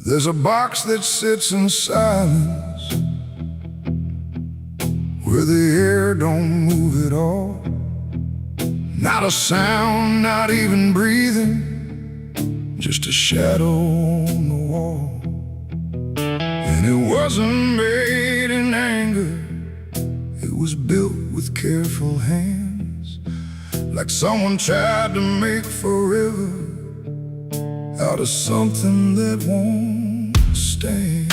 There's a box that sits in silence, where the air don't move at all. Not a sound, not even breathing, just a shadow on the wall. And it wasn't made in anger, it was built with careful hands, like someone tried to make forever out of something that won't stand.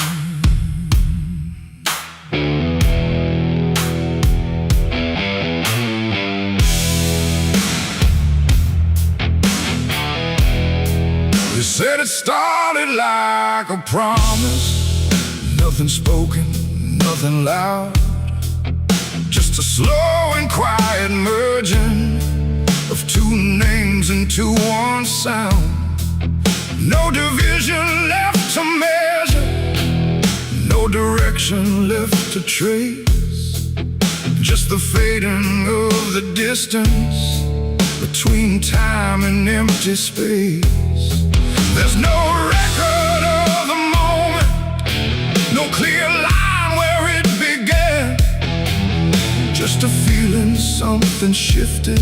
They said it started like a promise, nothing spoken, nothing loud, just a slow and quiet merging of two names into one sound. No division left to measure, no direction left to trace, just the fading of the distance between time and empty space. There's no record of the moment, no clear line where it began, just a feeling something shifted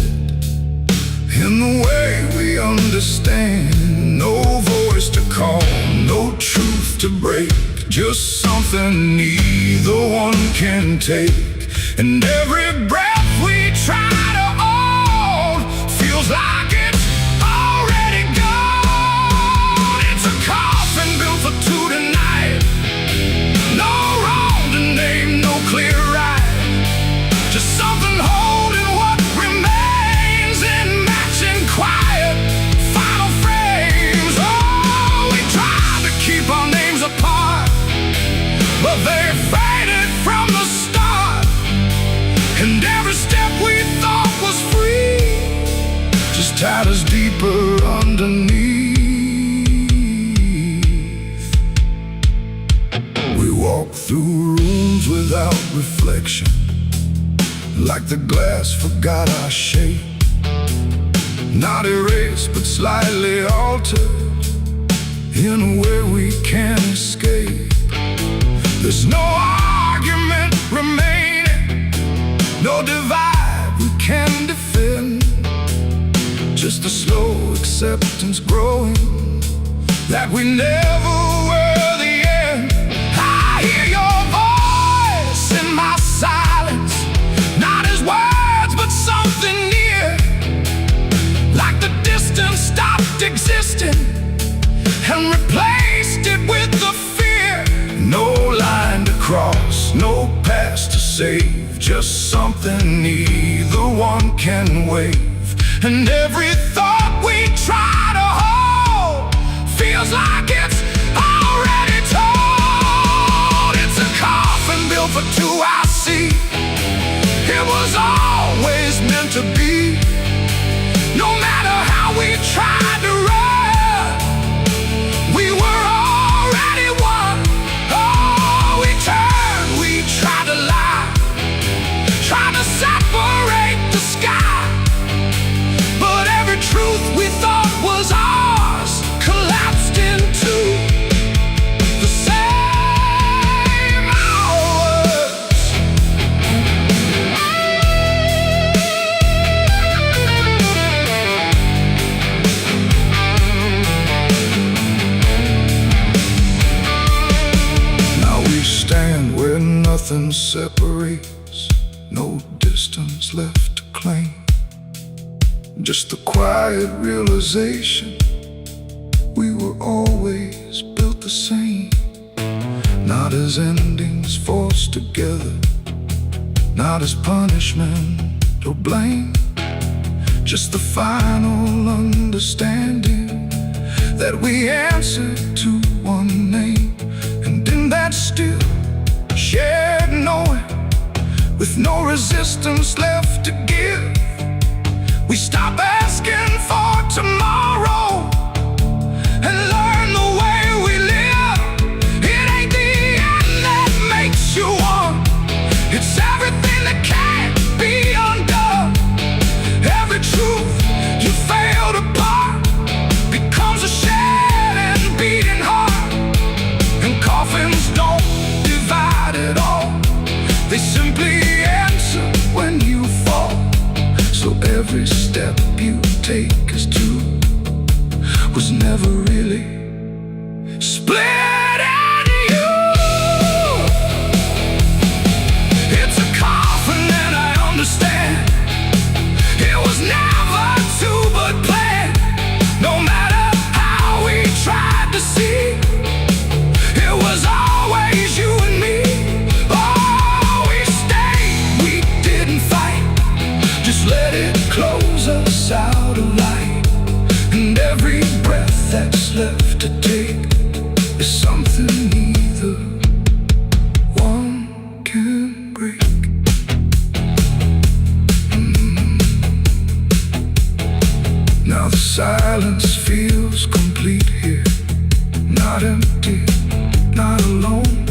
in the way we understand. No voice to call, no truth to break, just something neither one can take. And every breath we try to hold feels like it's already gone. It's a coffin built for two tonight, no wrong to name, no clear right, just something holding what remains in matching quiet final frames. Oh, we tried to keep our names apart, but they faded from the start. And every step we thought was free just tied us deeper underneath. We walk through rooms without reflection, like the glass forgot our shape, not erased but slightly altered in a way we can't escape. There's no argument remaining, no divide we can defend, just a slow acceptance growing that we never were the end. I hear your voice in my silence, not as words but something near, like the distance stopped existing and replaced it with the fear. No line to cross, no past to save, just something neither one can wave. And every thought we try to hold feels like it's already told. It's a coffin built for two, I see. It was always meant to be. No matter how we tried to run, we were already one. Oh, we turned, we tried to lie, tried to separate the sky, but every truth we thought was ours collapsed into the same hours. Now we stand where nothing separates, no distance left to claim, just the quiet realization we were always built the same. Not as endings forced together, not as punishment or blame, just the final understanding that we answer to one name. And in that still shared knowing, with no resistance left to give, we stop asking for tomorrow and learn the way we live. It ain't the end that makes you one, it's everything that can silence feels complete here. Not empty, not alone.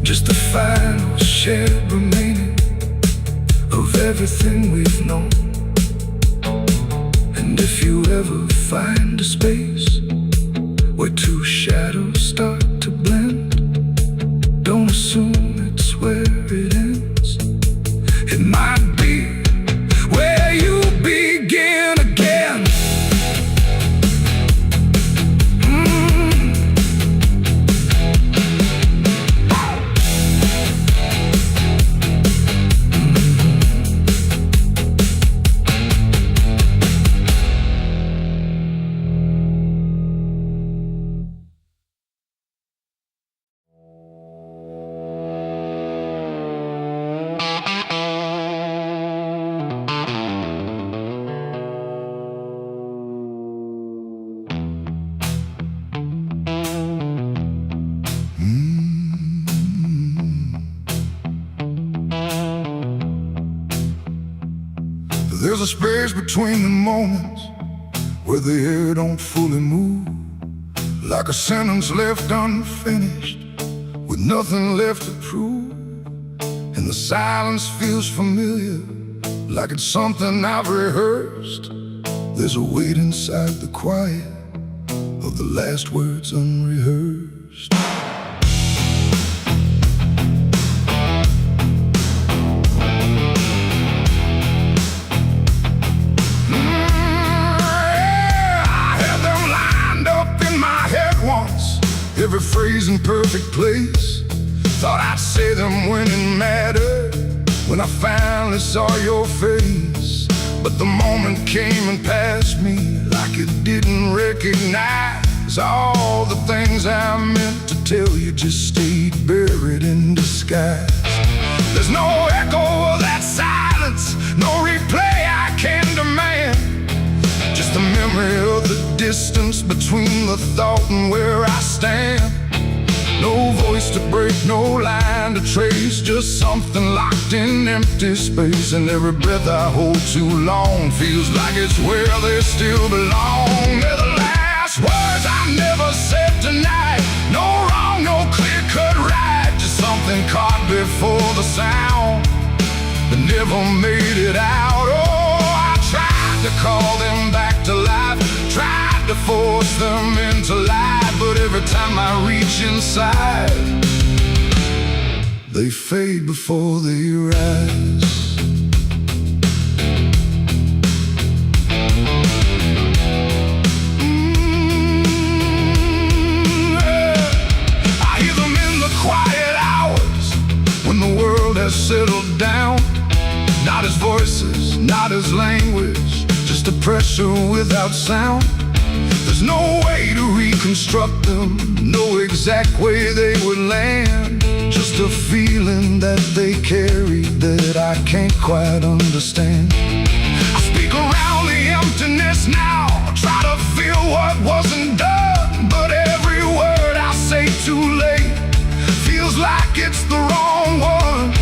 Just the final shared remaining of everything we've known. And if you ever find a space where two shadows start to blend, don't assume it's where it ends. It might be where you begin again. There's a space between the moments where the air don't fully move, like a sentence left unfinished with nothing left to prove. And the silence feels familiar, like it's something I've rehearsed. There's a weight inside the quiet of the last words unrehearsed. Every phrase in perfect place. Thought I'd say them when it mattered, when I finally saw your face. But the moment came and passed me like it didn't recognize all the things I meant to tell you just stayed buried in disguise. There's no echo of that silence, no replay I can demand. Just the memory of the distance between the thought and where I stand. No voice to break, no line to trace, just something locked in empty space. And every breath I hold too long feels like it's where they still belong. They're the last words I never said tonight. No wrong, no clear-cut right, just something caught before the sound that never made it out. Oh, I tried to call them back to life, tried to force them into life, but every time I reach inside, they fade before they rise. I hear them in the quiet hours when the world has settled down. Not as voices, not as language, just a pressure without sound. There's no way to reconstruct them, no exact way they would land. Just a feeling that they carry that I can't quite understand. I speak around the emptiness now, try to feel what wasn't done, but every word I say too late feels like it's the wrong one.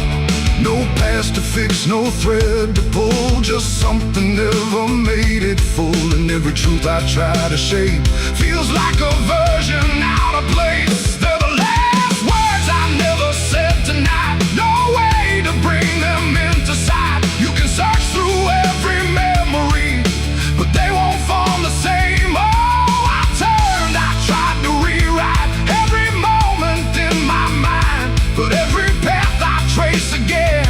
No past to fix, no thread to pull, just something never made it full. And every truth I try to shape feels like a version out of place. They're the last words I never said tonight, no way to bring them into sight. You can search through every memory, but they won't form the same. Oh, I turned, I tried to rewrite every moment in my mind, but every path I trace again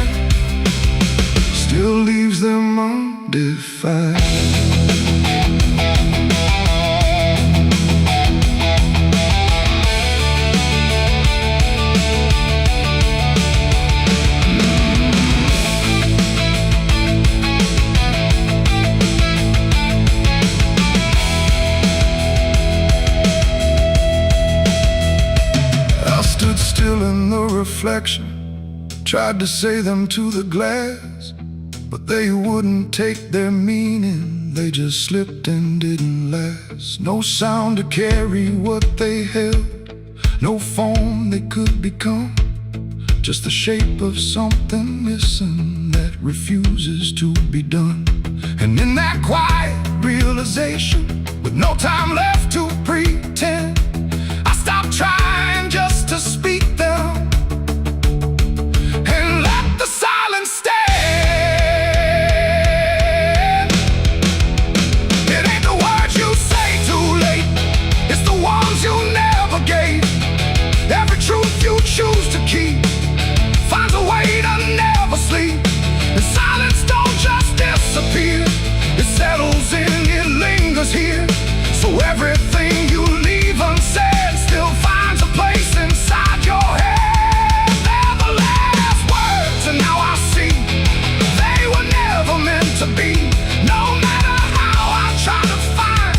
still leaves them undefined. I stood still in the reflection, tried to say them to the glass, but they wouldn't take their meaning, they just slipped and didn't last. No sound to carry what they held, no form they could become, just the shape of something missing that refuses to be done. And in that quiet, realization, with no time left to pretend. I stopped trying just to speak them and let the silence stand. It ain't the words you say too late, it's the ones you never gave. Every truth you choose to keep finds a way to never sleep. And silence don't just disappear, it settles in, it lingers here. So everything you leave unsaid still finds a place inside your head. They're the last words, and now I see they were never meant to be. No matter how I try to find,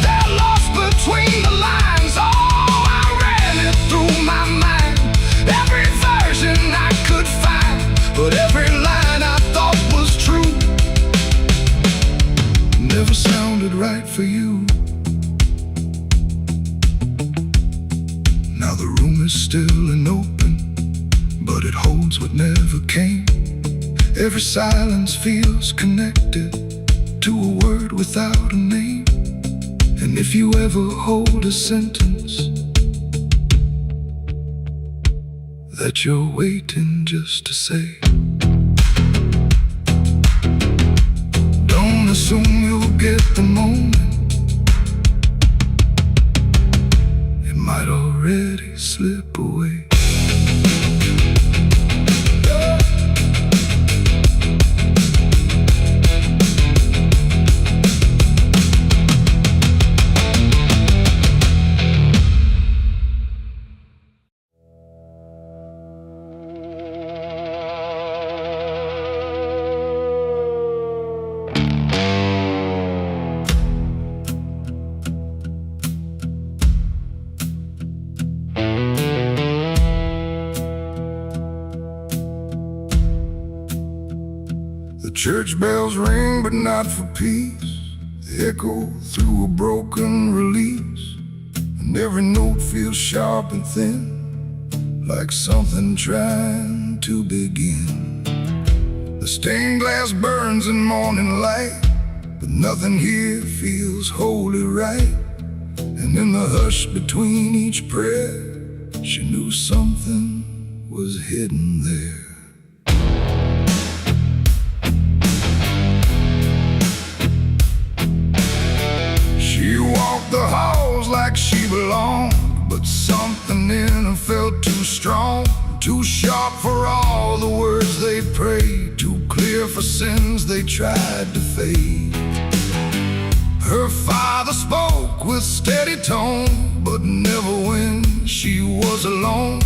they're lost between the lines. Oh, I ran it through my mind, every version I could find, but every line I thought was true never sounded right for you. Now the room is still and open, but it holds what never came. Every silence feels connected to a word without a name. And if you ever hold a sentence that you're waiting just to say, don't assume you'll get the moment, it might already slip away. The church bells ring, but not for peace. They echo through a broken release, and every note feels sharp and thin, like something trying to begin. The stained glass burns in morning light, but nothing here feels wholly right. And in the hush between each prayer, she knew something was hidden there. She walked the halls like she belonged, but something in her felt too strong, too sharp for all the words they prayed, too clear for sins they tried to fade. Her father spoke with steady tone, but never when she was alone.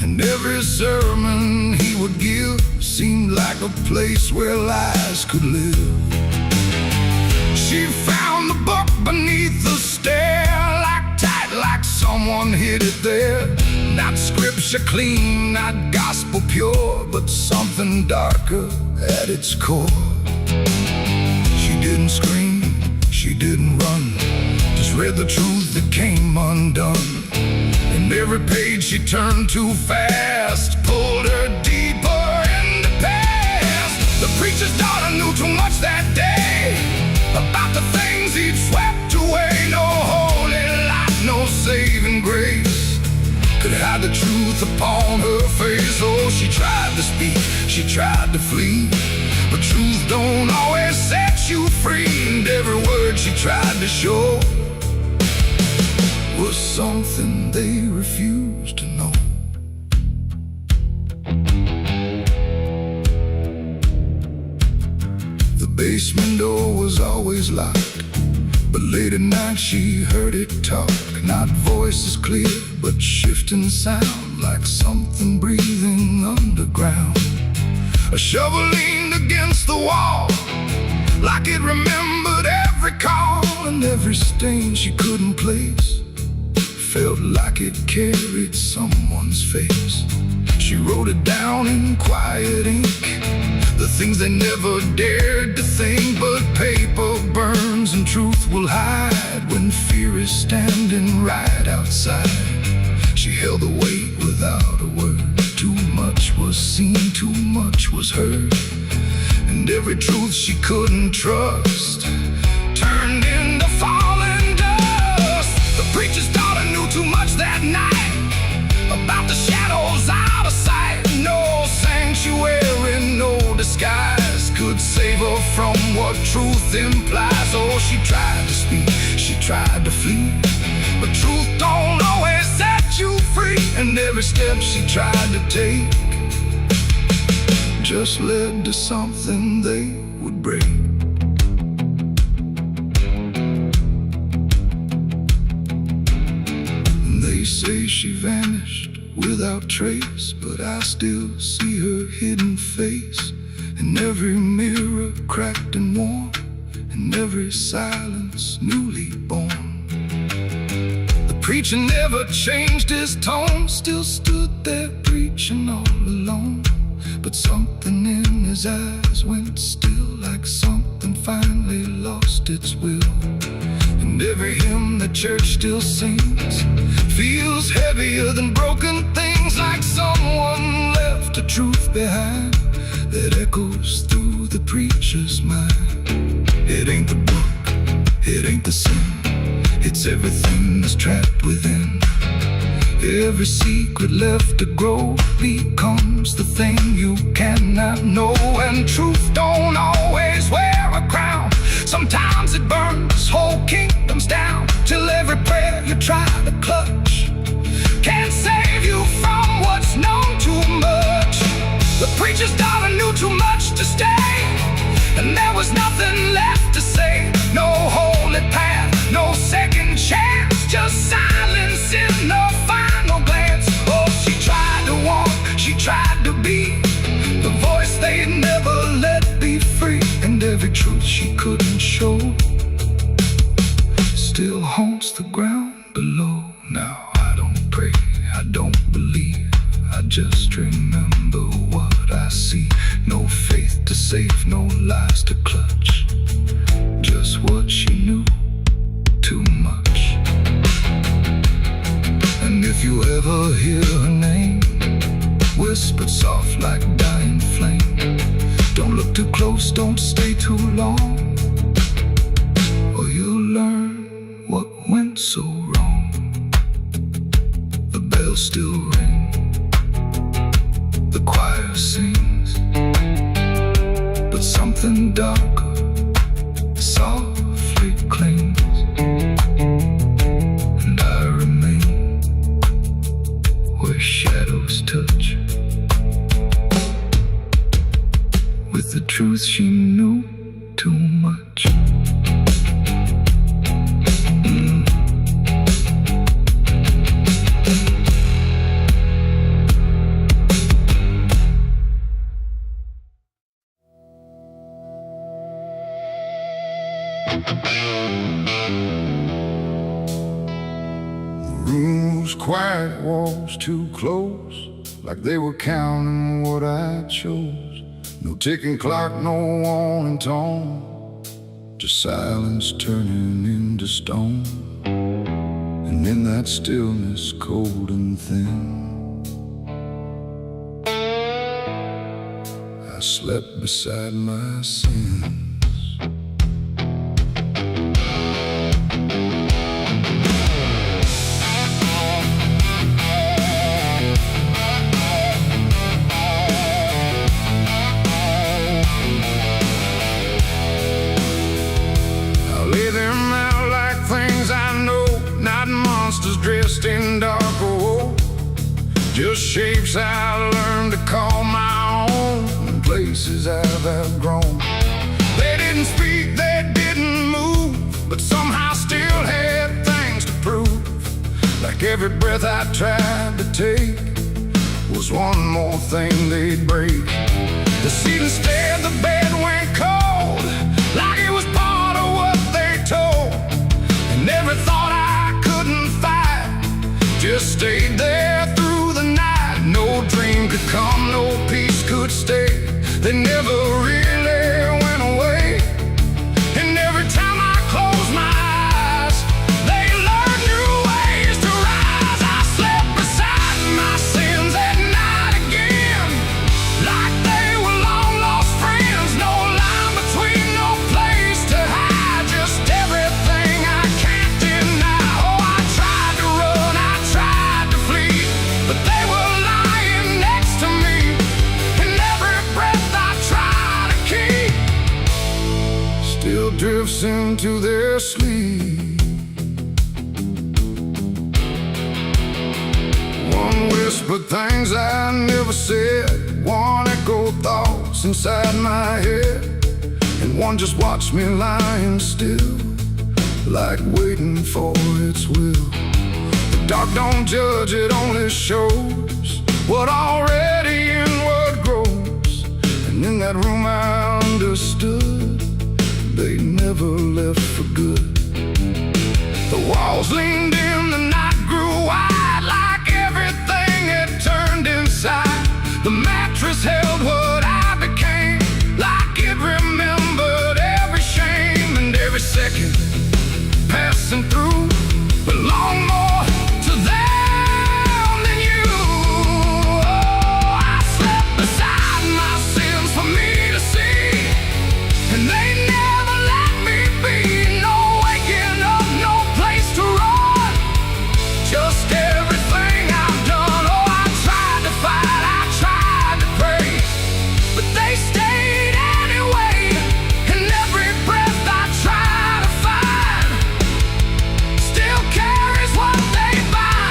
And every sermon he would give seemed like a place where lies could live. She found the book beneath the stair, like tight, like someone hid it there. Not scripture clean, not gospel pure, but something darker at its core. She didn't scream, she didn't run, just read the truth that came undone. And every page she turned too fast pulled her deeper in the past. The preacher's daughter knew too much that day about the things he'd swept away. No holy light, no saving grace could hide the truth upon her face. Oh, she tried to speak, she tried to flee, but truth don't always set you free. And every word she tried to show was something they refused to know. The basement door was always locked, but late at night she heard it talk. Not voices clear, but shifting sound, like something breathing underground. A shovel leaned against the wall, like it remembered every call. And every stain she couldn't place felt like it carried someone's face. She wrote it down in quiet ink, the things they never dared to think. But paper burns and truth will hide when fear is standing right outside. She held the weight without a word. Too much was seen, too much was heard, and every truth she couldn't trust from what truth implies. Oh, she tried to speak, she tried to flee, but truth don't always set you free. And every step she tried to take just led to something they would break. They say she vanished without trace, but I still see her hidden face in every mirror cracked and worn, in every silence newly born. The preacher never changed his tone, still stood there preaching all alone. But something in his eyes went still, like something finally lost its will. And every hymn the church still sings feels heavier than broken things, like someone left a truth behind that echoes through the preacher's mind. It ain't the book, it ain't the sin, it's everything that's trapped within. Every secret left to grow becomes the thing you cannot know. And truth don't always wear a crown, sometimes it burns whole kingdoms down, till every prayer you try to clutch can't save you from what's known too much. The preacher's daughter knew too much to stay, and there was nothing left to say. No holy path, no second chance, just silence in the final glance. Oh, she tried to walk, she tried to be the voice they'd never let be free. And every truth she couldn't show still haunts the ground below. Now I don't pray, I don't believe, I just remember what I see. No faith to save, no lies to clutch, just what she knew too much. And if you ever hear her name whispered soft like dying flame, don't look too close, don't stay too long, or you'll learn what went so wrong. The bells still ring, the choir sings, but something darker softly clings. And I remain where shadows touch with the truth she knew too much. The room was quiet, walls too close, like they were counting what I chose. No ticking clock, no warning tone, just silence turning into stone. And in that stillness, cold and thin, I slept beside my sins. Dressed in dark wool, just shapes I learned to call my own, and places I've outgrown. They didn't speak, they didn't move, but somehow still had things to prove. Like every breath I tried to take was one more thing they'd break. The ceiling stared, the bed went cold, like it was part of what they told. And every thought I couldn't fight just stayed there through the night. No dream could come, no peace could stay. They never really went away. And every time I closed my eyes, they learned new ways to rise. I slept beside my sins at night again, like they were long lost friends. No line between, no place to hide, just everything I can't deny. Oh, I tried to run, I tried to flee, but they were lying next to me. And every breath I tried fades into their sleep. One whispered things I never said, one echoed thoughts inside my head, and one just watched me lying still, like waiting for its will. The dark don't judge, it only shows what already inward grows. And in that room I understood they never left for good. The walls leaned in, the night grew wide, like everything had turned inside. The mattress held what I became, like it remembered every shame and every second passing through belonged more to them than you. Oh, I slept beside my sins for me to see, and they never let me be. No waking up, no place to run, just everything I've done. Oh, I tried to fight, I tried to pray, but they stayed anyway. And every breath I try to find still carries what they bind.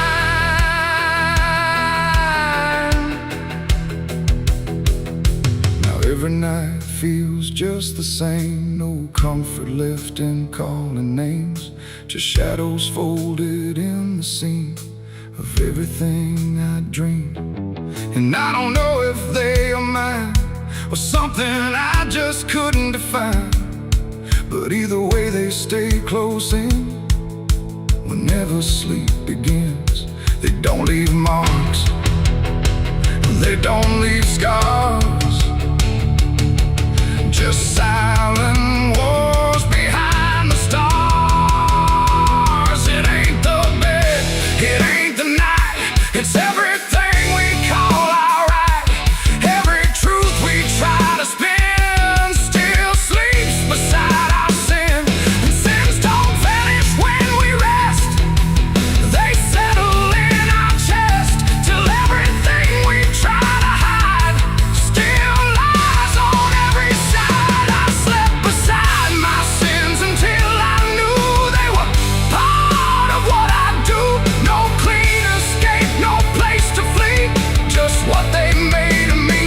Now every night feels just the same, no comfort left in calling names, just shadows folded in the seam of everything I dreamed. And I don't know if they are mine or something I just couldn't define, but either way they stay close in whenever sleep begins. They don't leave marks, they don't leave scars, just silent wars behind the stars. It ain't the bed, it ain't the night, it's everything we call our right. Every truth we try to spin still sleeps beside our sin. And sins don't vanish when we rest, they settle in our chest till everything we try to hide still lies on every side. I slept beside my sins until I knew they were part of what I do. No clean escape, no place to flee, just what they made of me.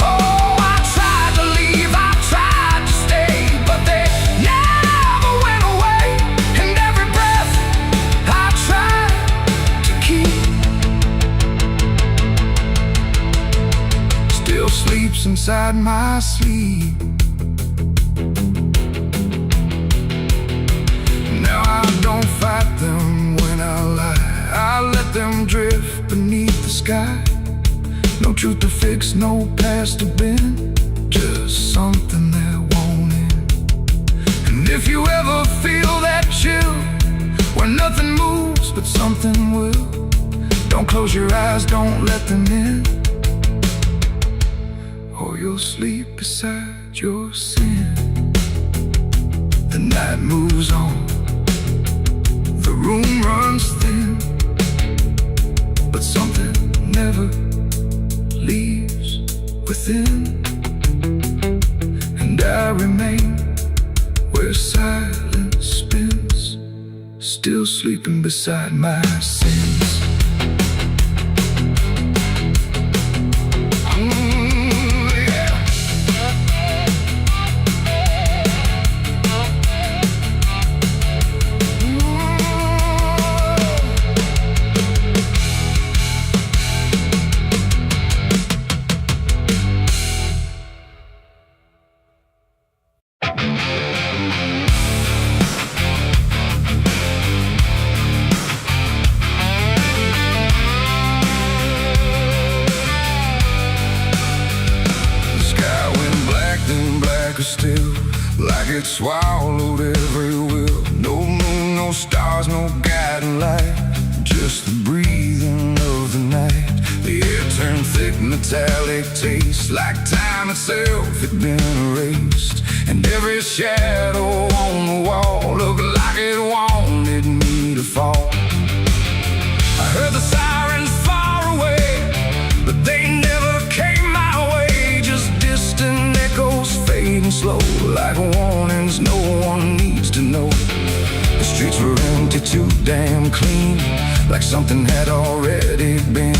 Oh, I tried to leave, I tried to stay, but they never went away. And every breath I tried to keep still sleeps inside my sleep. Now I don't fight them when I lie, I let them drift beneath the sky. No truth to fix, no past to bend, just something that won't end. And if you ever feel that chill where nothing moves but something will, don't close your eyes, don't let them in, or you'll sleep beside your sin. The night moves on, the room runs thin, but something never leaves within. And I remain where silence spins, still sleeping beside my sins. Still, like it swallowed every will. No moon, no stars, no guiding light, just the breathing of the night. The air turned thick, metallic taste, like time itself had been erased. And every shadow on the wall looked like it wanted me to fall. I heard the sirens far away, but they never came my way. Just distant echoes fading slow, like warnings no one needs. too damn clean, like something had already been.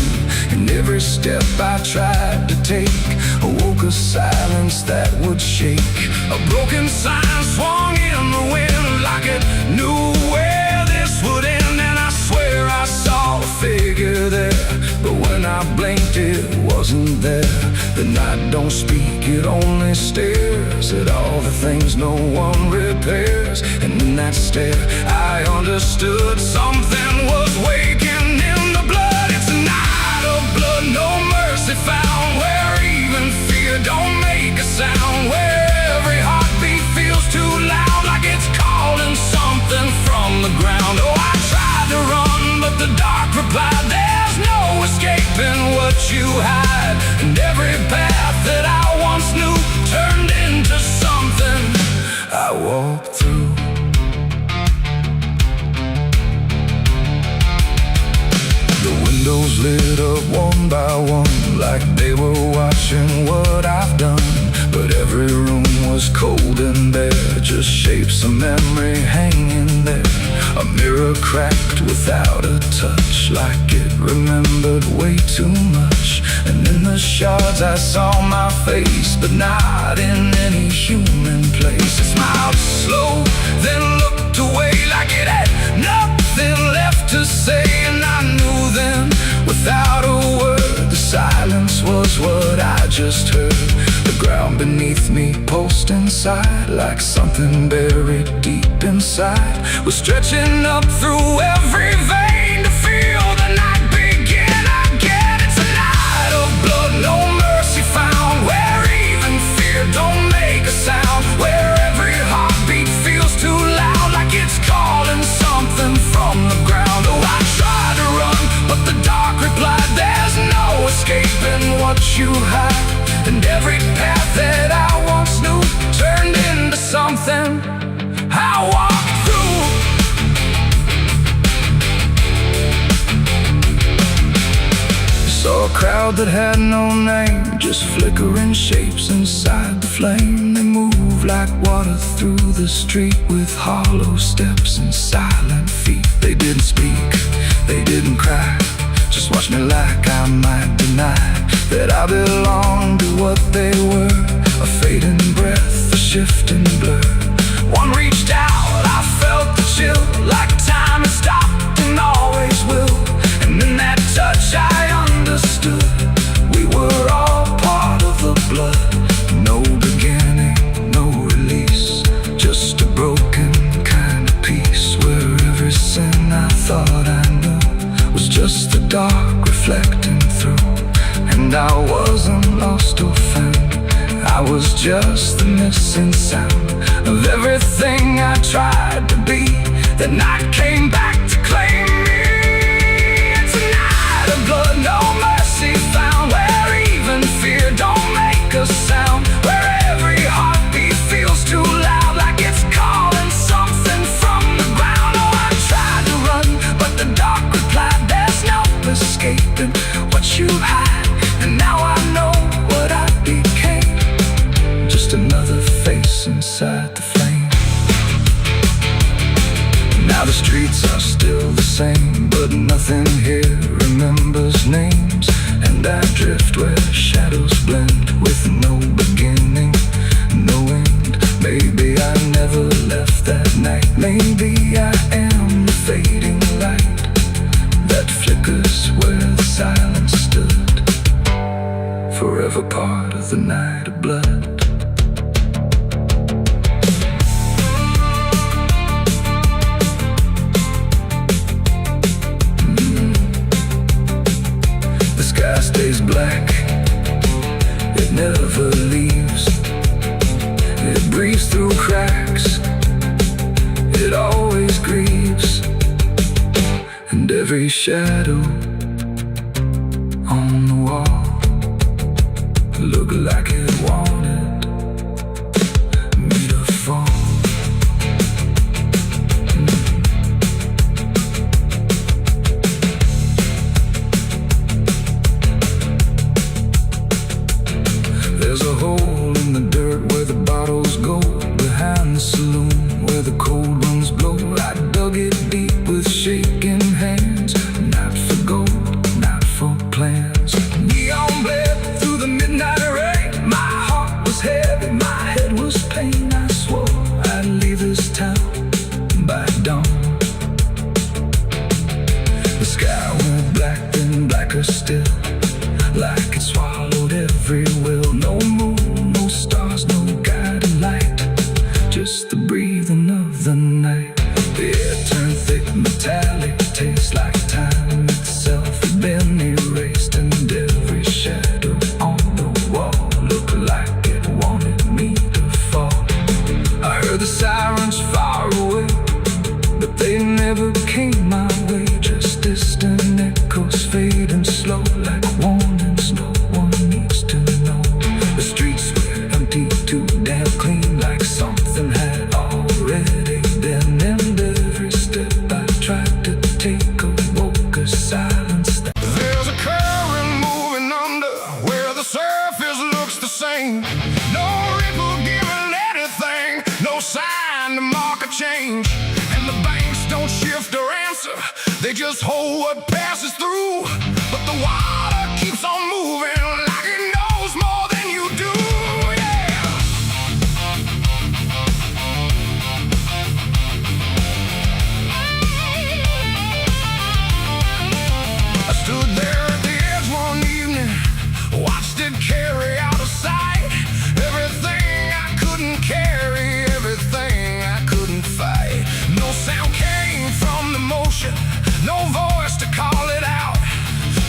And every step I tried to take awoke a silence that would shake. A broken sign swung in the wind like it knew where this would end. And I swear I saw a figure there, but when I blinked it wasn't there. The night don't speak, it only stares at all the things no one repairs. And in that stare I understood something was waking in the blood. It's a night of blood, no mercy found, where even fear don't make a sound, where every heartbeat feels too loud, like it's calling something from the ground. Oh, I tried to run, but the dark replied, there's no escaping what you hide. And every path that I once knew turned into something I walked through. The windows lit up one by one, like they were watching what I've done. But every room was cold and bare, just shapes of memory hanging there. A mirror cracked without a touch, like it remembered way too much. And in the shards I saw my face, but not in any human place. It smiled slow, then looked away, like it had nothing left to say. And I knew then, without a word, the silence was what I just heard. The ground beneath me pulsed inside, like something buried deep inside was stretching up through every vein to feel the night begin again. It's a night of blood, no mercy found, where even fear don't make a sound, where every heartbeat feels too loud, like it's calling something from the ground. Oh, I tried to run, but the dark replied, there's no escaping what you hide. And every path that I once knew turned into something I walked through. Saw a crowd that had no name, just flickering shapes inside the flame. They moved like water through the street, with hollow steps and silent feet. They didn't speak, they didn't cry, just watched me like I might deny that I belonged to what they were. A fading breath, a shifting blur. One reached out, I felt the chill, like time had stopped and always will. And in that touch I understood, we were all part of the blood. No beginning, no release, just a broken kind of peace, where every sin I thought I knew was just the dark reflecting through. And I wasn't lost or found, I was just the missing sound of everything I tried to be. The night came back to claim me. It's a night of blood, no mercy found, where even fear don't make a sound, where every heartbeat feels too loud, like it's calling something from the ground. Oh, I tried to run, but the dark replied, there's no escaping what you hide. And now I know what I became, just another face inside the flame. Now the streets are still the same, but nothing here remembers names. And I drift where shadows blend, with no beginning, no end. Maybe I never left that night, maybe I am the fading light that flickers where the silence stood, forever part of the night of blood. The sky stays black, it never leaves. It breathes through cracks, it always grieves. And every shadow on the wall look like it wanted me to fall. There's a hole in the dirt where the bottles go, behind the saloon where the cold winds blow. I dug it deep with like it swallowed every will. No moon, no stars, no guiding light, just the breathing of the night. The air turned thick, metallic, tastes like time itself had been erased, and every shadow on the wall looked like it wanted me to fall. I heard the sirens far away, but they never came my way. Just distant echoes fading slow like warnings no one needs to know. The streets were empty, too damn clean, like something had already been. And every step I tried to take awoke a silence. There's a current moving under where the surface looks the same. No ripple giving anything, no sign to mark a change. And the banks don't shift or answer, they just hold what passes through. But the water keeps on moving like it knows more than you do, yeah. I stood there at the edge one evening, watched it carry out of sight. Everything I couldn't carry, everything I couldn't fight. No sound came from the motion, no voice to call it out.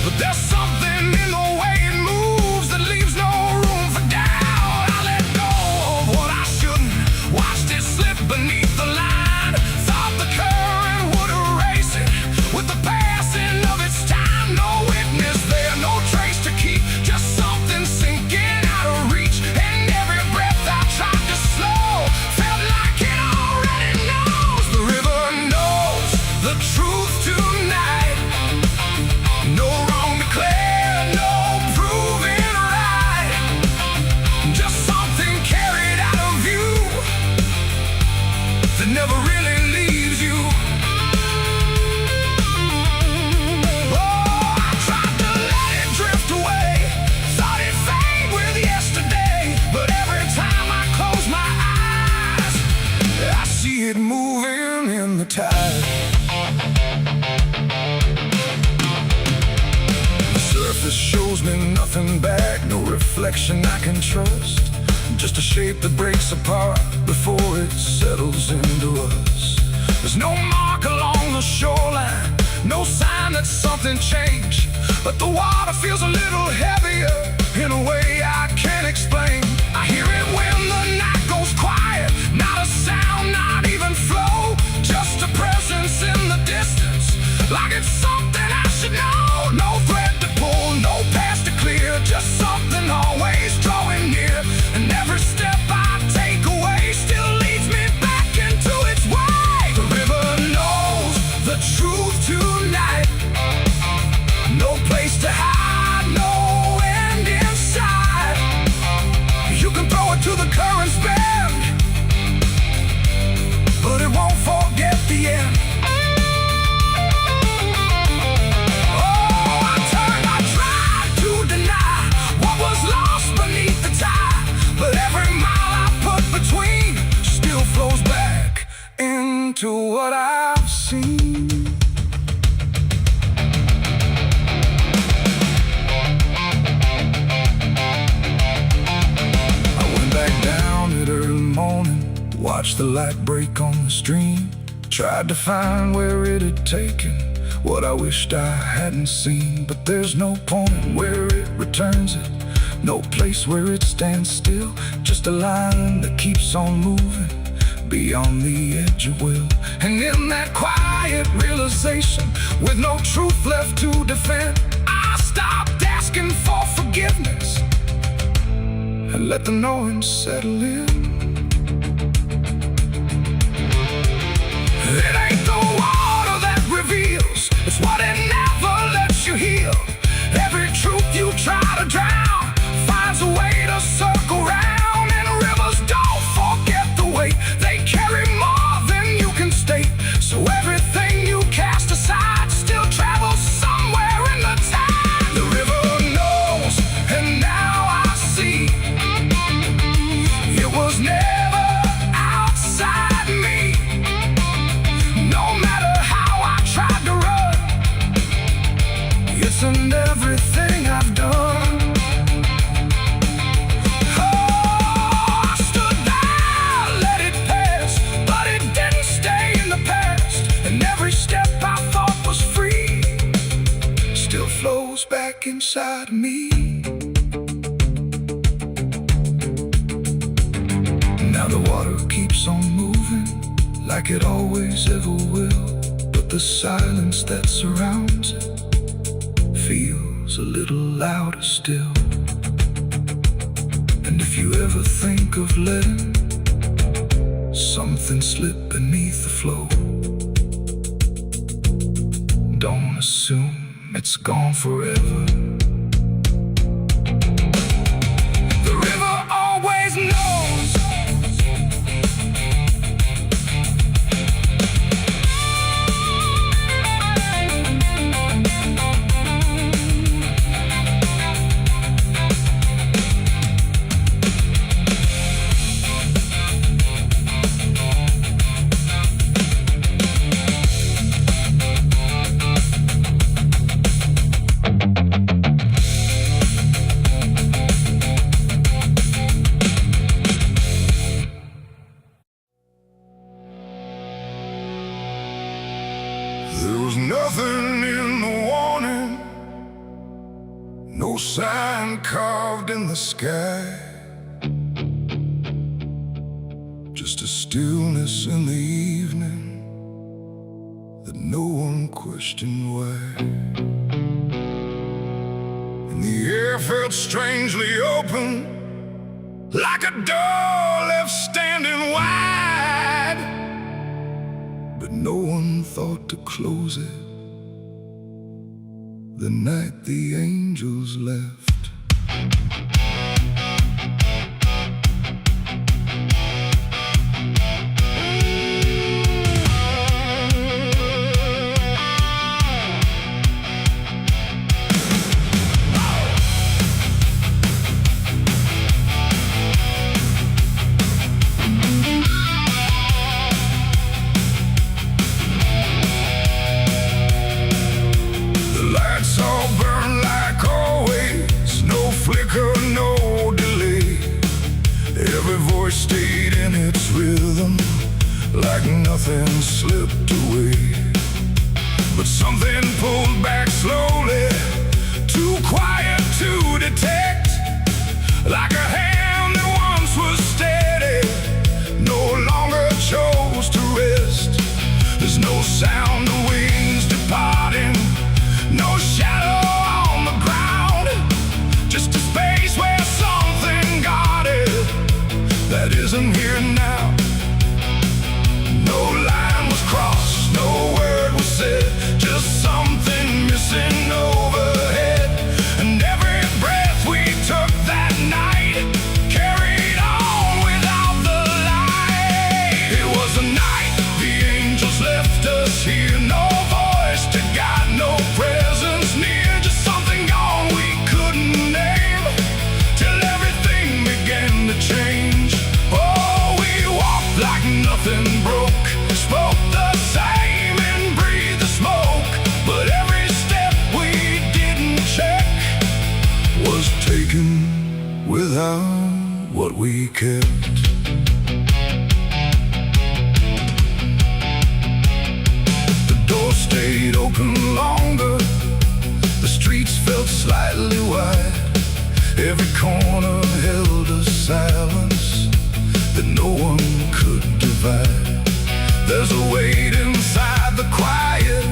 But there's something in the way it moves that leaves no room for doubt. I let go of what I shouldn't, watched it slip beneath the line. Thought the current would erase it with the passing of its time. No witness there, no trace to keep, just something sinking out of reach. And every breath I tried to slow felt like it already knows. The river knows the truth tonight. No wrong declared, no proven right, just something carried out of view that never really leaves you. Oh, I tried to let it drift away, thought it'd fade with yesterday. But every time I close my eyes, I see it moving in the tide. Surface shows me nothing back, no reflection I can trust, just a shape that breaks apart before it settles into us. There's no mark along the shoreline, no sign that something changed, but the water feels a little heavier in a way I can't explain. I hear it when the night goes quiet, not a sound, not even flow, just a presence in the distance, like it's something I should know. No thread to pull, no path to clear, just something always drawing near. And every step I take away still leads me back into its way. The river knows the truth tonight, no place to hide, no end in sight. You can throw it to the current's bend, but it won't forget the end. To what I've seen. I went back down at early morning, watched the light break on the stream, tried to find where it had taken what I wished I hadn't seen. But there's no point where it returns it, no place where it stands still, just a line that keeps on moving beyond the edge of will. And in that quiet realization, with no truth left to defend, I stopped asking for forgiveness and let the knowing settle in. It ain't the water that reveals, it's what it never lets you heal. Every truth you try to drown finds a way to circle round. And rivers don't forget the weight, they carry more than you can state. So everything you cast aside still travels somewhere in the tide. The river knows, and now I see, it was never outside me. No matter how I tried to run, inside me. Now the water keeps on moving like it always ever will, but the silence that surrounds it feels a little louder still. And if you ever think of letting something slip beneath the flow, don't assume it's gone forever. The river always knows. There was nothing in the warning, no sign carved in the sky, just a stillness in the evening that no one questioned why. And the air felt strangely open, like a door left standing wide, but no one thought to close it the night the angels left. Stayed in its rhythm, like nothing slipped away. But something pulled back slowly, too quiet to detect, like a hand that once was steady, no longer chose to rest. There's no sound of wings departing, no shadow on the ground, just a space where something guarded that isn't here now. No line was crossed, no word was said, just something missing overhead. And every breath we took that night carried on without the light. It was the night the angels left us here, no voice to guide, no presence near, just something gone we couldn't name, till everything began to change. Like nothing broke, spoke the same and breathed the smoke, but every step we didn't check was taken without what we kept. The door stayed open longer, the streets felt slightly wide, every corner held a silence that no one could divide. There's a weight inside the quiet,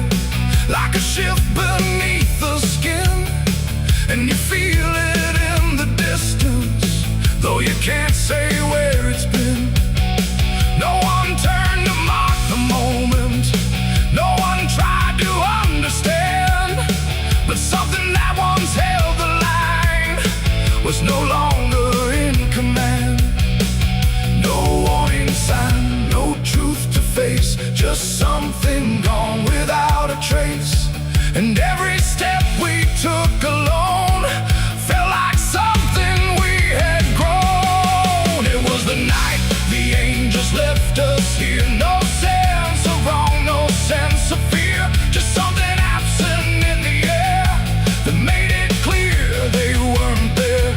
like a shift beneath the skin, and you feel it in the distance, though you can't say where it's been. No one turned to mark the moment, no one tried to understand, but something that once held the line was no longer in command. No warning sign, no truth to face, just something gone without a trace. And every step we took alone felt like something we had grown. It was the night the angels left us here, no sense of wrong, no sense of fear, just something absent in the air that made it clear they weren't there.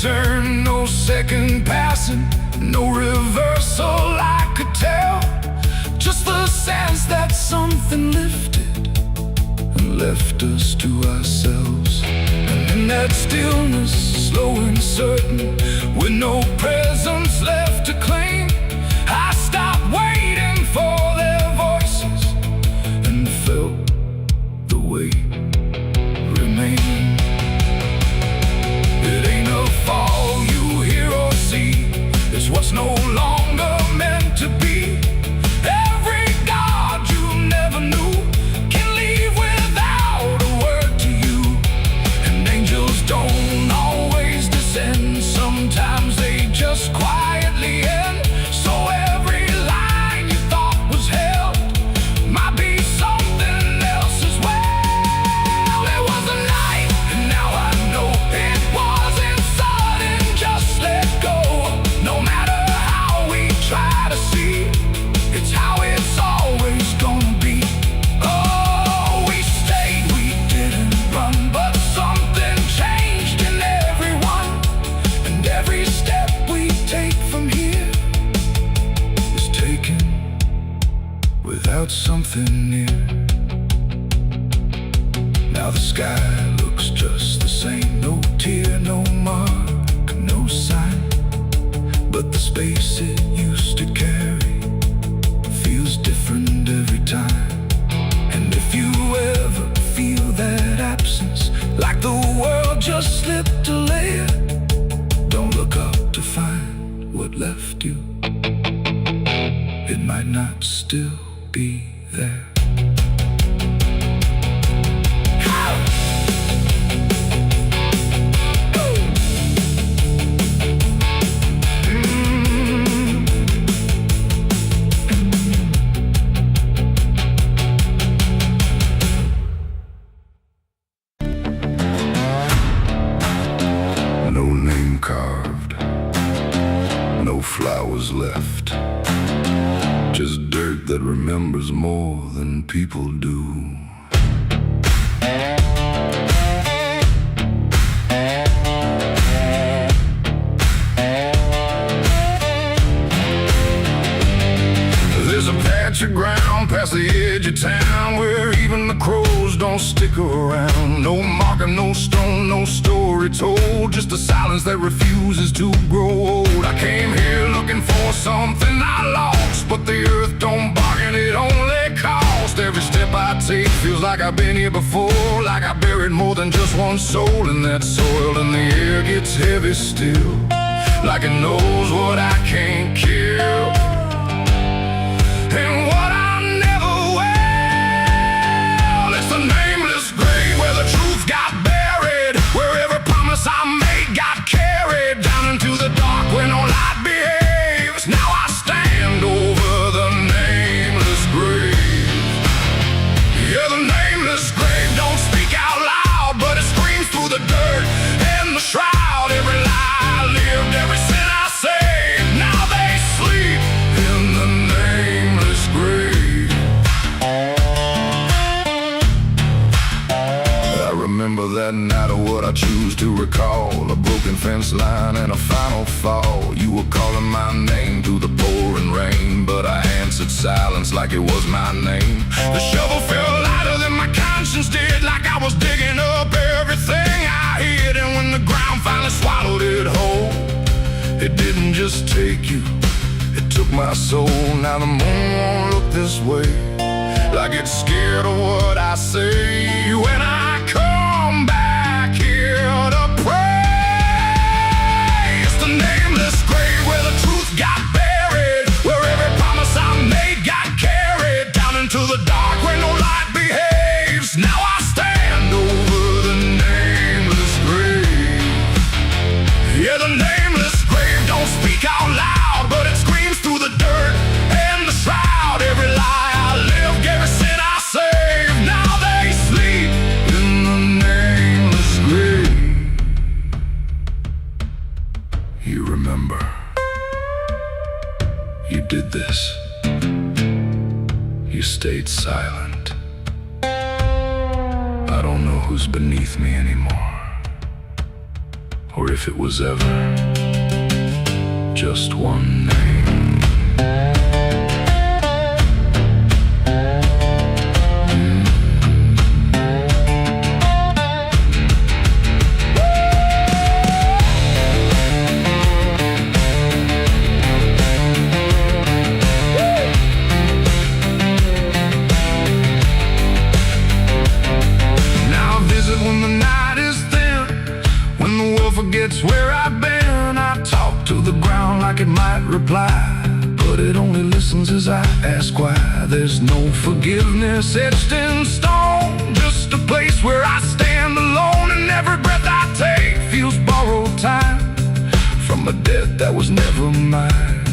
turn, no second passing, no reversal I could tell. Just the sense that something lifted and left us to ourselves. And in that stillness, slow and certain, with no presence left to claim, I stopped waiting for their voices and felt the weight remain. It ain't a fall you hear or see, it's what's no longer meant to be. Every God you never knew can leave without a word to you. And angels don't always descend, sometimes they just quietly end. So every line you thought was held might be something else as well. It was a night, and now I know it wasn't sudden, just let go. No matter how we try to see, it's how it's always gonna be. Oh, we stayed, we didn't run, but something changed in everyone. And every step we take from here is taken without something near. Now the sky looks just the same, no tear, no mark, no sign. But the space it used to carry feels different every time. And if you ever feel that absence, like the world just slipped a layer, don't look up to find what left you. It might not still be there. No name carved, no flowers left, just dirt that remembers more than people do. There's a patch of ground past the edge of town where even the crows don't stick around. No marker, no stone, no story told, just a silence that refuses to grow old. I came here looking for something I lost, but the earth don't bargain, it only cost. Every step I take feels like I've been here before, like I buried more than just one soul in that soil. And the air gets heavy still, like it knows what I can't kill. And what I never will, it's the nameless grave where the truth got buried, where every promise I made got carried down into the dark where no light behaves. Now I stand over the nameless grave. Yeah, the nameless grave don't speak out loud, but it screams through the dirt and the shroud. Every lie I lived, every sin I saved, now they sleep in the nameless grave. I remember that night of what I choose to recall, a broken fence line and a final fall. You were calling my name through the pouring rain, but I answered silence like it was my name. The shovel felt lighter than my conscience did, like I was digging up everything I hid. And when the ground finally swallowed it whole, it didn't just take you, it took my soul. Now the moon won't look this way, like it's scared of what I say. When I come back here to pray, it's the nameless grave where the truth got buried, where every promise I made got carried down into the dark where no light behaves. Now I stand over the nameless grave. Yeah, the nameless grave don't speak out loud, but it screams through the dirt and the shroud. Every lie I lived, every sin I saved, now they sleep in the nameless grave. You remember, you did this. You stayed silent. I don't know who's beneath me anymore, or or if it was ever just one name. Forgets where I've been. I talk to the ground like it might reply, but it only listens as I ask why. There's no forgiveness etched in stone, just a place where I stand alone, and every breath I take feels borrowed time from a debt that was never mine.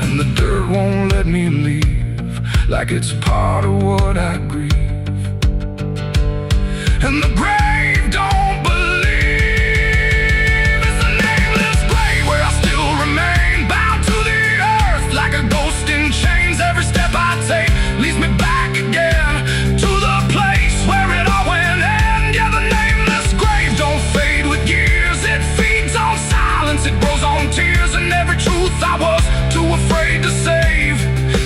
And the dirt won't let me leave, like it's part of what I grieve. And the grave don't leads me back again to the place where it all went end. Yeah, the nameless grave don't fade with years. It feeds on silence, it grows on tears, and every truth I was too afraid to save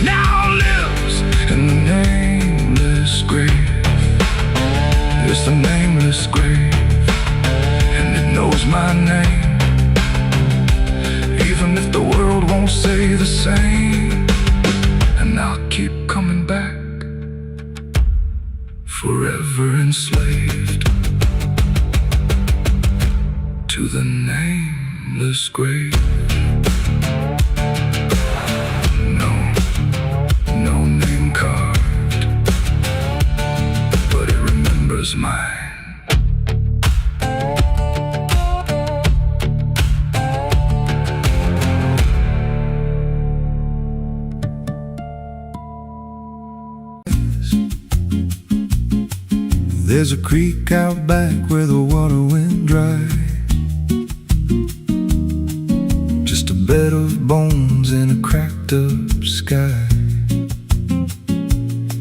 now lives in the nameless grave. It's the nameless grave, and it knows my name, even if the world won't say the same. And I'll keep coming back, forever enslaved to the nameless grave. No name carved, but it remembers mine. There's a creek out back where the water went dry, just a bed of bones and a cracked up sky.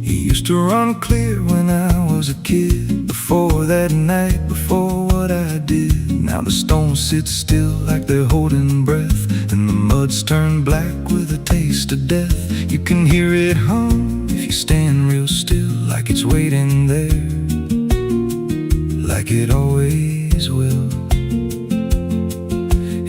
He used to run clear when I was a kid, before that night, before what I did. Now the stones sit still like they're holding breath, and the mud's turned black with a taste of death. You can hear it hum if you stand real still, like it's waiting there, like it always will.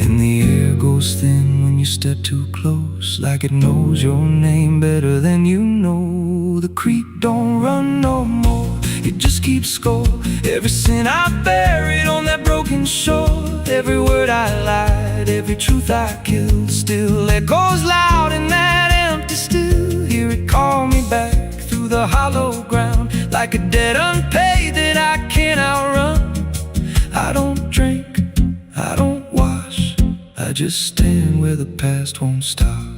And the air goes thin when you step too close, like it knows your name better than you know. The creek don't run no more, it just keeps score. Every sin I buried on that broken shore, every word I lied, every truth I killed, still echoes loud in that empty still. Hear it call me back through the hollow ground, like a debt unpaid that I can't outrun. I don't drink, I don't wash, I just stand where the past won't stop.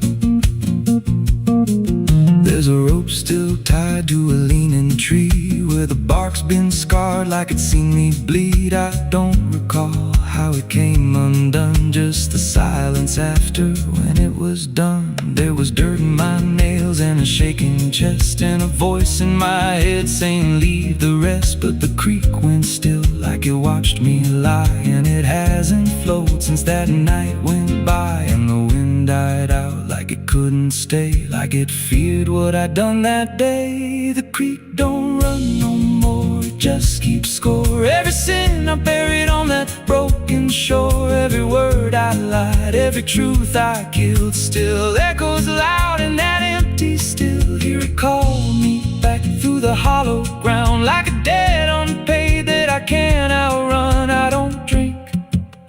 There's a rope still tied to a leaning tree, where the bark's been scarred like it's seen me bleed. I don't recall how it came undone, just the silence after when it was done. There was dirt in my nails and a shaking chest, and a voice in my head saying leave the rest. But the creek went still like it watched me lie, and it hasn't flowed since that night went by. And the wind died out like it couldn't stay, like it feared what I'd done that day. The creek don't run no more, it just keeps score. Every sin I buried on that broken shore, every word I lied, every truth I killed, still echoes loud in that empty still. Hear it call me back through the hollow ground, like a debt unpaid that I can't outrun. I don't drink,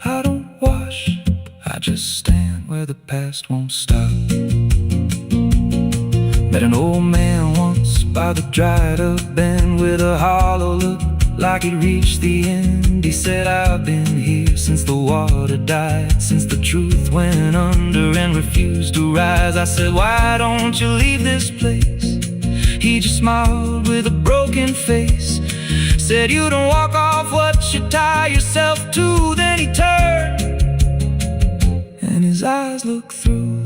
I don't wash, I just stand where the past won't stop. Met an old man once by the dried up bend, with a hollow look like it reached the end. He said, I've been here since the water died, since the truth went under and refused to rise. I said, why don't you leave this place? He just smiled with a broken face, said, you don't walk off what you tie yourself to. Then he turned and his eyes looked through,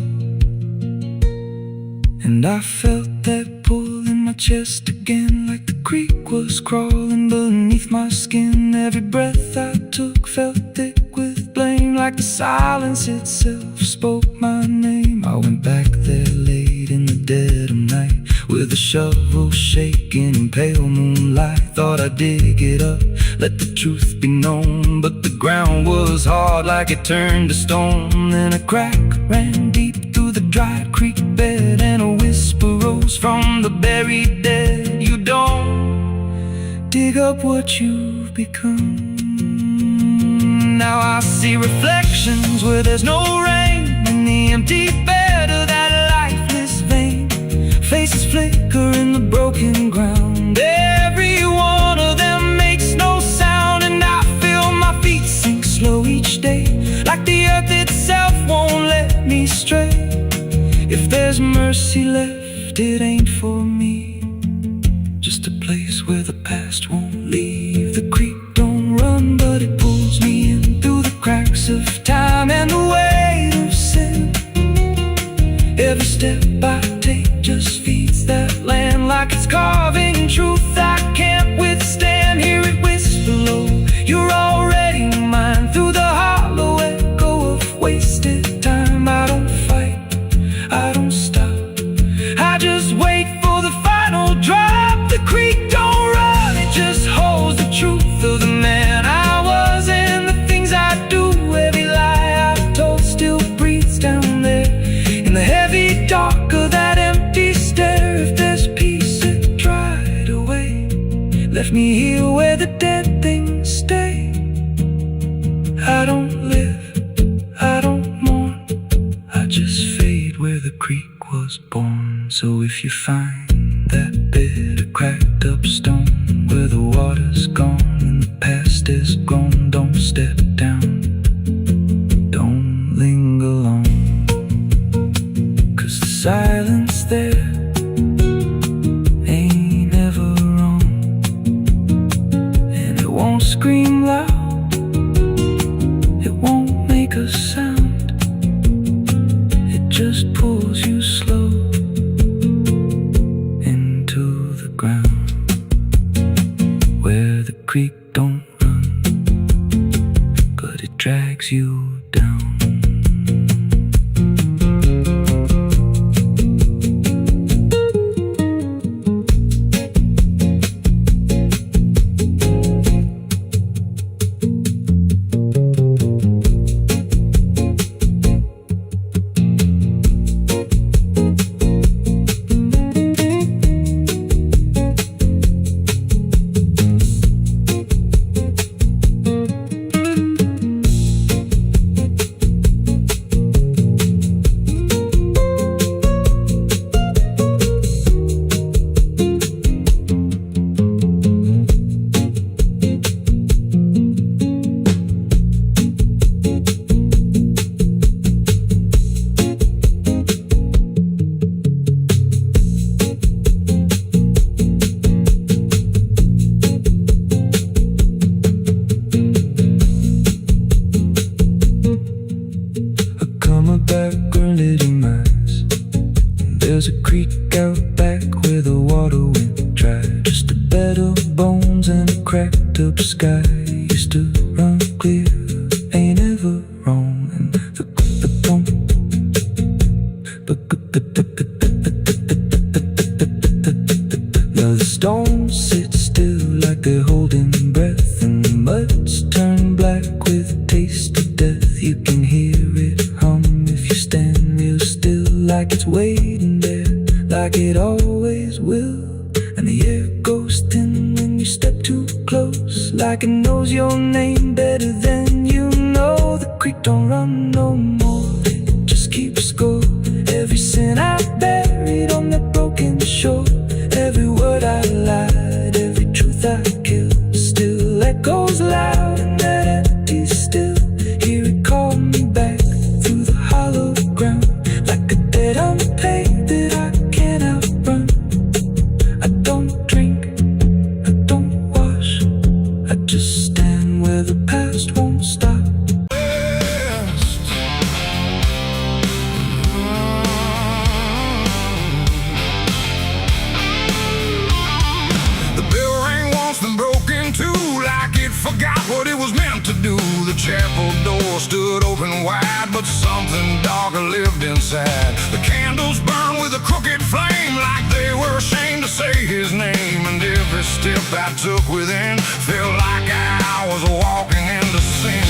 and I felt that pull in my chest again, like the creek was crawling beneath my skin. Every breath I took felt thick with blame. like the silence itself spoke my name. I went back there late in the dead of night, with a shovel shaking in pale moonlight. Thought I'd dig it up, let the truth be known, but the ground was hard like it turned to stone. Then a crack ran deep through the dry creek bed, and a whisper rose from the buried dead. You don't dig up what you've become. Now I see reflections where there's no rain, in the empty bed of that lifeless vein. Faces flicker in the broken ground, every one of them makes no sound. And I feel my feet sink slow each day, like the earth itself won't let me stray. If there's mercy left, it ain't for me, just a place where the past won't leave. The creek don't run, but it pulls me in through the cracks of time and the weight of sin. Every step I take just feeds that land, like it's carving truth I can't withstand. Hear it whisper low, you're already mine, through the hollow echo of wasted time. I don't fight, I don't stop, I just wait for the final drop. The creek don't run, it just holds the truth of the man I was and the things I do. Every lie I've told still breathes down there in the heavy dark of that empty stare. If there's peace, it dried away, left me here where the dead things stay. I don't live, I don't mourn, I just fade where the creek was born. So if you find that bit of cracked up stone where the water's gone and the past is grown, don't step down, don't linger long, 'cause the silence there ain't ever wrong, and it won't scream loud, it won't make a sound, it just pulls you slow into the ground. Where the creek don't run, but it drags you down. There's a creek out back where the water went dry, just a bed of bones and a cracked up sky. Used to run clear, ain't ever wrong, and the pump. Now the stones sit still like they're holding breath, and the mud's turned black with a taste of death. You can hear it hum if you stand real still, like it's waiting there, like it always will. And the air goes thin when you step too close, like it knows your name better than you know. The creek don't run no more, it just keeps score. Every sin I buried on that broken shore, every word I lied, every truth I killed, still echoes loud in that empty still. Hear it call me back through the hollow ground, like a debt unpaid that I can't outrun. I don't drink, I don't wash, I just stand where the past won't stop. The bell rang once, then broke in two, like it forgot what it was meant to do. The chapel door stood open wide, but something darker lived inside. The candles burned with a crooked flame, like they were ashamed to say his name. And every step I took within felt like I was walking into sin.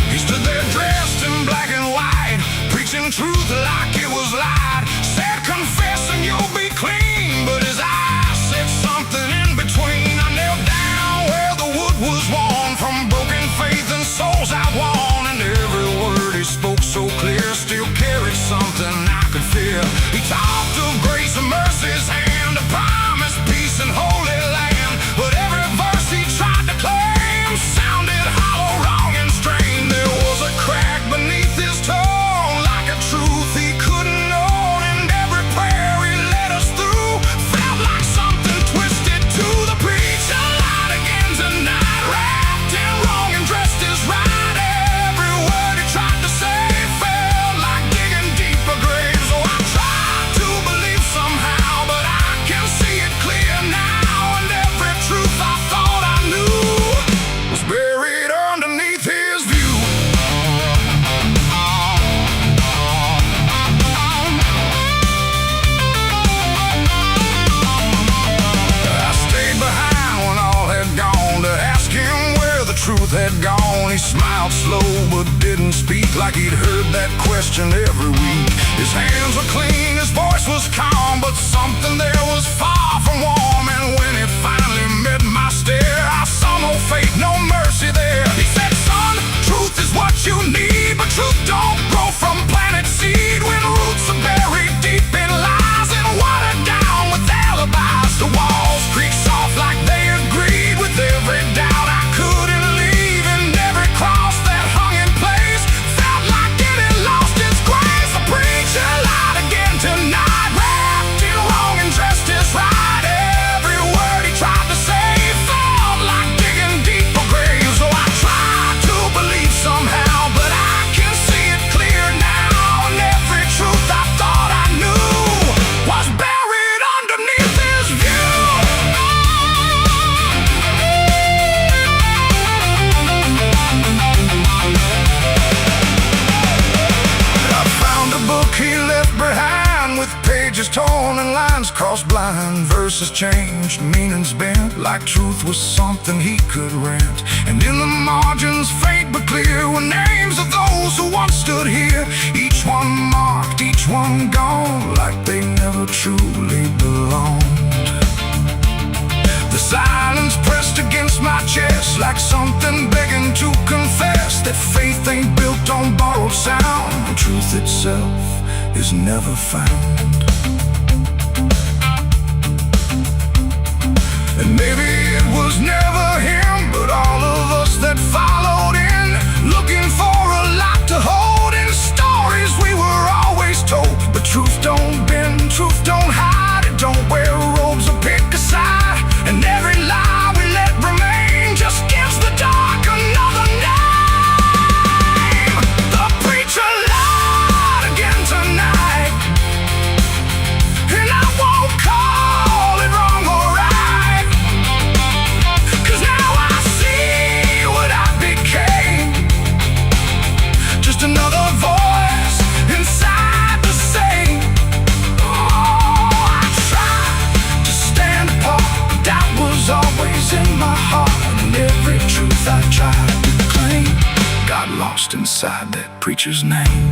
He stood there dressed in black and white, preaching truth like it was lied. Said, confess and you'll be clean, but his eyes said something in between. I knelt down where the wood was worn from broken faith and souls outworn, and every word he spoke so clear still carried something I could feel. He talked of grace and mercy's hand, a promise, peace and holy land, but every verse he tried to claim sounded hollow, wrong and strained. There was a crack beneath his tone, like a truth he couldn't own, and every prayer he led us through felt like something twisted to the preacher. Lied again tonight, wrapped in wrong and dressed as right. Every word he tried to say felt like digging deeper graves. So I tried to believe somehow, but I can see it clear now, and every truth I thought I knew was buried underneath his view. I stayed behind when all had gone to ask him where the truth had gone. He smiled slow but didn't speak, like he'd heard that question every week. His hands were clean, his voice was calm, but something there was far from warm. And when it finally met my stare, I saw no faith, no mercy there. He said, son, truth is what you need, but truth don't grow from planet seed. When roots are buried deep in lies and watered down with alibis, the walls creak soft like they agreed with every doubt I couldn't leave, and every cross that hung in place felt like it had lost its grace. The preacher lied again tonight, wrapped in wrong and dressed as right. Every word he tried to say felt like digging deeper graves. So I tried to believe somehow, but I can see it clear now, and every truth I thought I knew was buried underneath his view. I found a book he left behind, with pages torn and lines crossed blind. Verses changed, meanings bent, like truth was something he could rent. And in the margins, faint but clear, were names of those who once stood here. Each one marked, each one gone, like they never truly belonged. The silence pressed against my chest, like something begging to confess that faith ain't built on borrowed sound, and truth itself is never found. And maybe it was never him, but all of us that followed in, looking for a lot to hold in stories we were always told. But truth don't bend, truth don't hide, it don't wear robes or pick a side, and every lie we let remain just gives the dark another name. The preacher lied again tonight, and I won't call it wrong or right, 'cause now I see what I became, just another voice inside the same. Oh, I tried to stand apart, but doubt was always in my heart, and every truth I tried to claim got lost inside that preacher's name.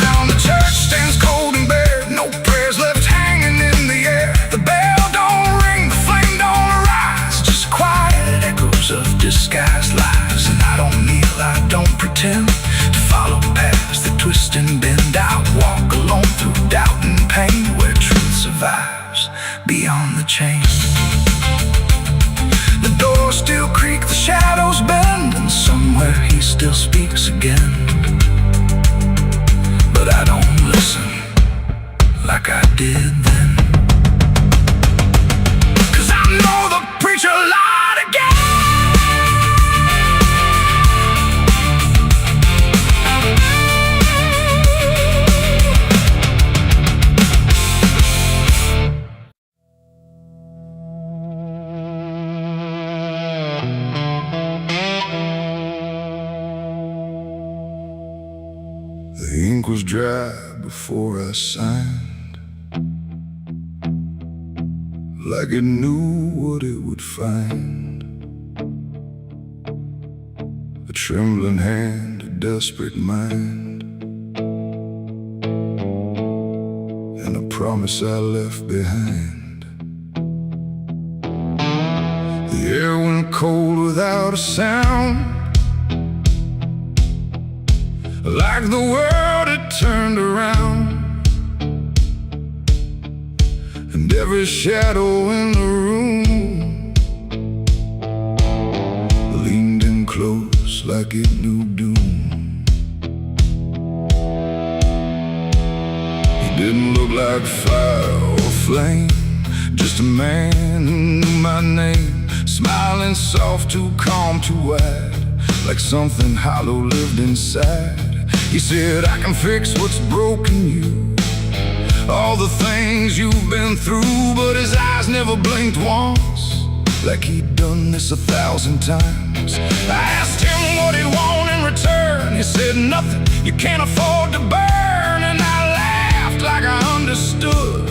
Now the church stands cold and bare, no prayers left hanging in the air. The bell don't ring, the flame don't arise, just quiet echoes of disguised lies. And I don't kneel, I don't pretend to follow paths that twist and bend. I walk alone through doubt and pain, where truth survives beyond the chain. The doors still creak, the shadows bend, and somewhere he still speaks again. But I don't listen like I did then, 'cause I know the preacher lied again. The ink was dry before I signed, like it knew what it would find. A trembling hand, a desperate mind, and a promise I left behind. The air went cold without a sound, like the world had turned around, and every shadow in the room leaned in close like it knew doom. He didn't look like fire or flame, just a man who knew my name, smiling soft, too calm, too wide, like something hollow lived inside. He said, I can fix what's broken you, all the things you've been through. But his eyes never blinked once, like he'd done this 1,000 times. I asked him what he'd want in return. He said, nothing, you can't afford to burn. And I laughed like I understood,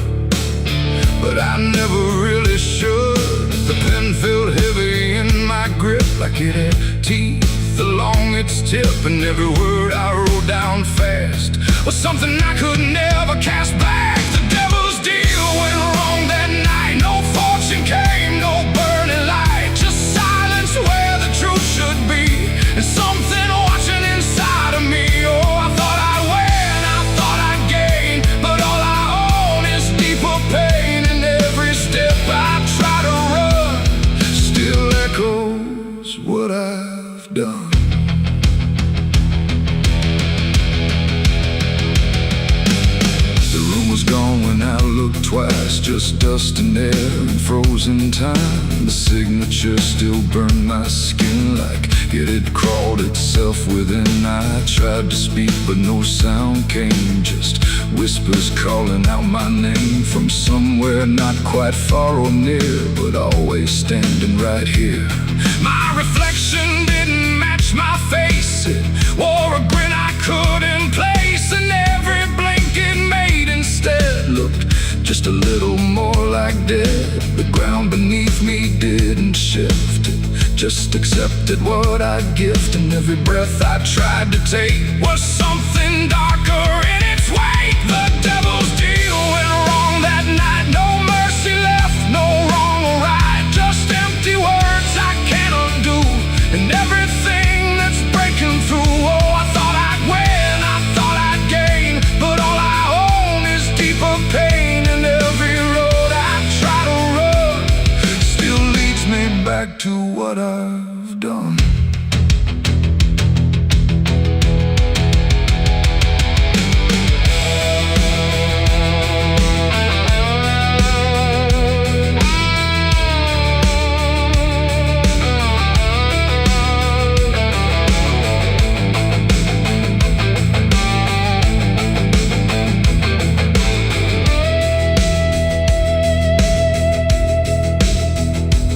but I never really should. The pen felt heavy in my grip, like it had teeth along its tip, and every word I wrote down fast was something I could never cast back. The devil's deal went wrong that night. No fortune came, no burning light, just silence where the truth should be, and something watching inside of me. Oh, I thought I'd win, I thought I'd gain, but all I own is deeper pain. And every step I try to run still echoes what I've done. Gone when I looked twice, just dust and air and frozen time. The signature still burned my skin like it had crawled itself within. I tried to speak but no sound came, just whispers calling out my name from somewhere not quite far or near, but always standing right here. My reflection didn't match my face, it wore a grin I couldn't place, and every blink it made instead looked just a little more like dead. The ground beneath me didn't shift, it just accepted what I'd gift, and every breath I tried to take was something darker in its wake. The devil's deal went wrong that night. No mercy left, no wrong or right, just empty words I can't undo, and everything that's breaking through. Oh, I thought I'd win, I thought I'd gain, but all I own is deeper pain. And every road I try to run still leads me back to what I've done.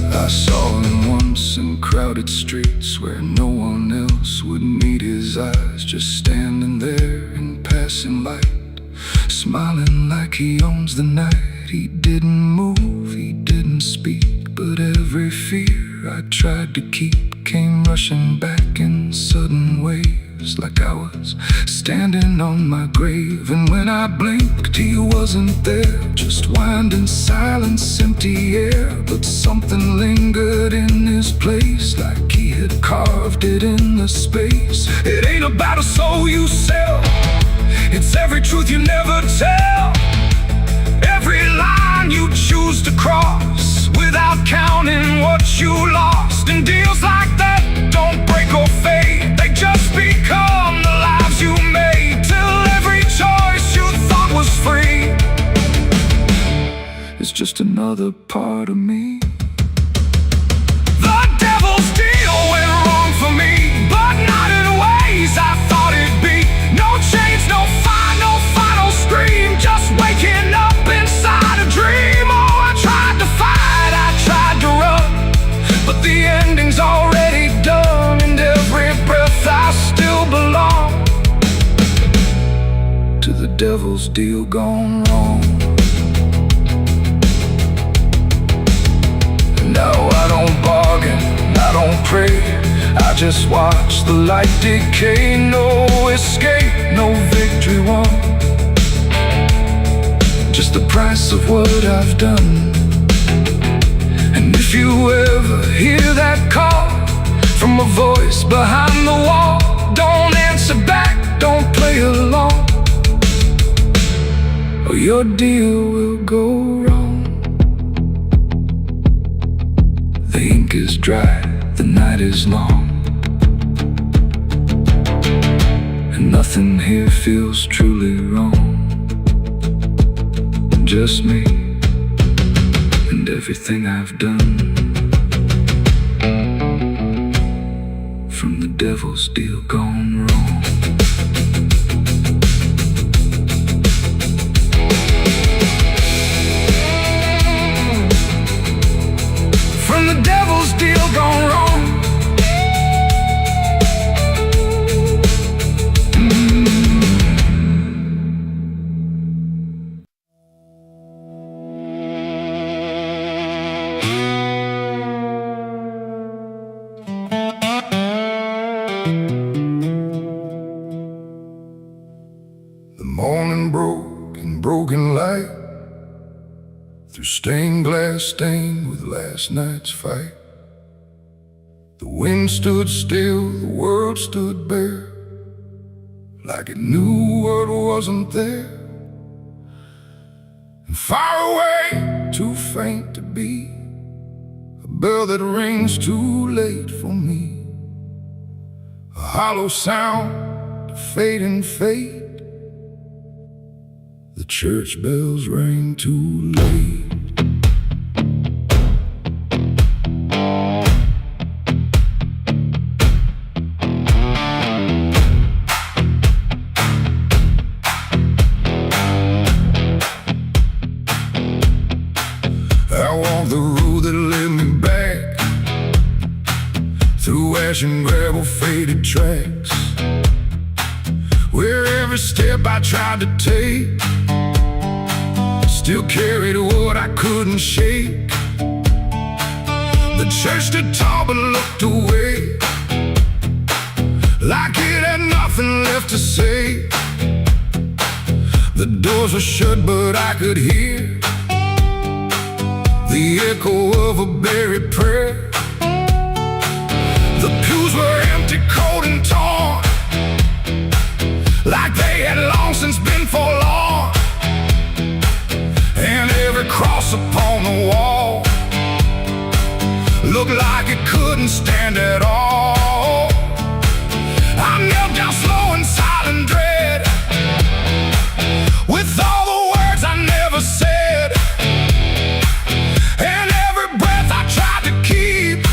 I saw him once in crowded streets where no one else would meet his eyes, just standing there in passing light, smiling like he owns the night. He didn't move, he didn't speak, but every fear I tried to keep came rushing back in sudden waves, like I was standing on my grave. And when I blinked, he wasn't there, just winding silence, empty air. But something lingered in his place, like he had carved it in the space. It ain't about a soul you sell, it's every truth you never tell, every line you choose to cross without counting what you lost. And deals like that don't break or fade, they just become the lives you made, till every choice you thought was free is just another part of me. The devil's deal went wrong for me, but not in ways I thought it'd be. No chains, no fire, no final scream, just waking up inside a dream. Oh, I tried to fight, I tried to run, but the ending's already done, and every breath I still belong. devil's deal gone wrong. No, I don't bargain, I don't pray, I just watch the light decay. No escape, no victory won, just the price of what I've done. And if you ever hear that call from a voice behind the wall, don't answer back, don't play along, or your deal will go wrong. The ink is dry, the night is long, and nothing here feels truly wrong. Just me and everything I've done, from the devil's deal gone wrong. From the devil's deal gone wrong. The morning broke in broken light, through stained glass stained with last night's fight. The wind stood still, the world stood bare, like it knew what wasn't there. And far away, too faint to be, a bell that rings too late for me, a hollow sound, a fading fate. The church bells rang too late. I walked the road that led me back, through ash and gravel faded tracks, where every step I tried to take still carried what I couldn't shake. The church stood tall but looked away, like it had nothing left to say. The doors were shut but I could hear the echo of a buried prayer. The pews were empty, cold and torn, like they had long since been forlorn. And every cross upon the wall looked like it couldn't stand at all. I knelt down slow in silent dread, with all the words I never said, and every breath I tried to keep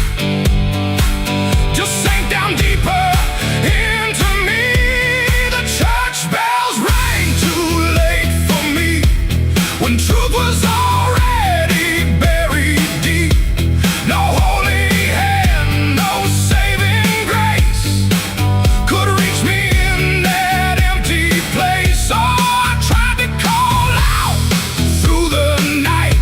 just sank down deeper into me. The church bells rang too late for me, when truth was already buried deep. No holy hand, no saving grace could reach me in that empty place. Oh, I tried to call out through the night,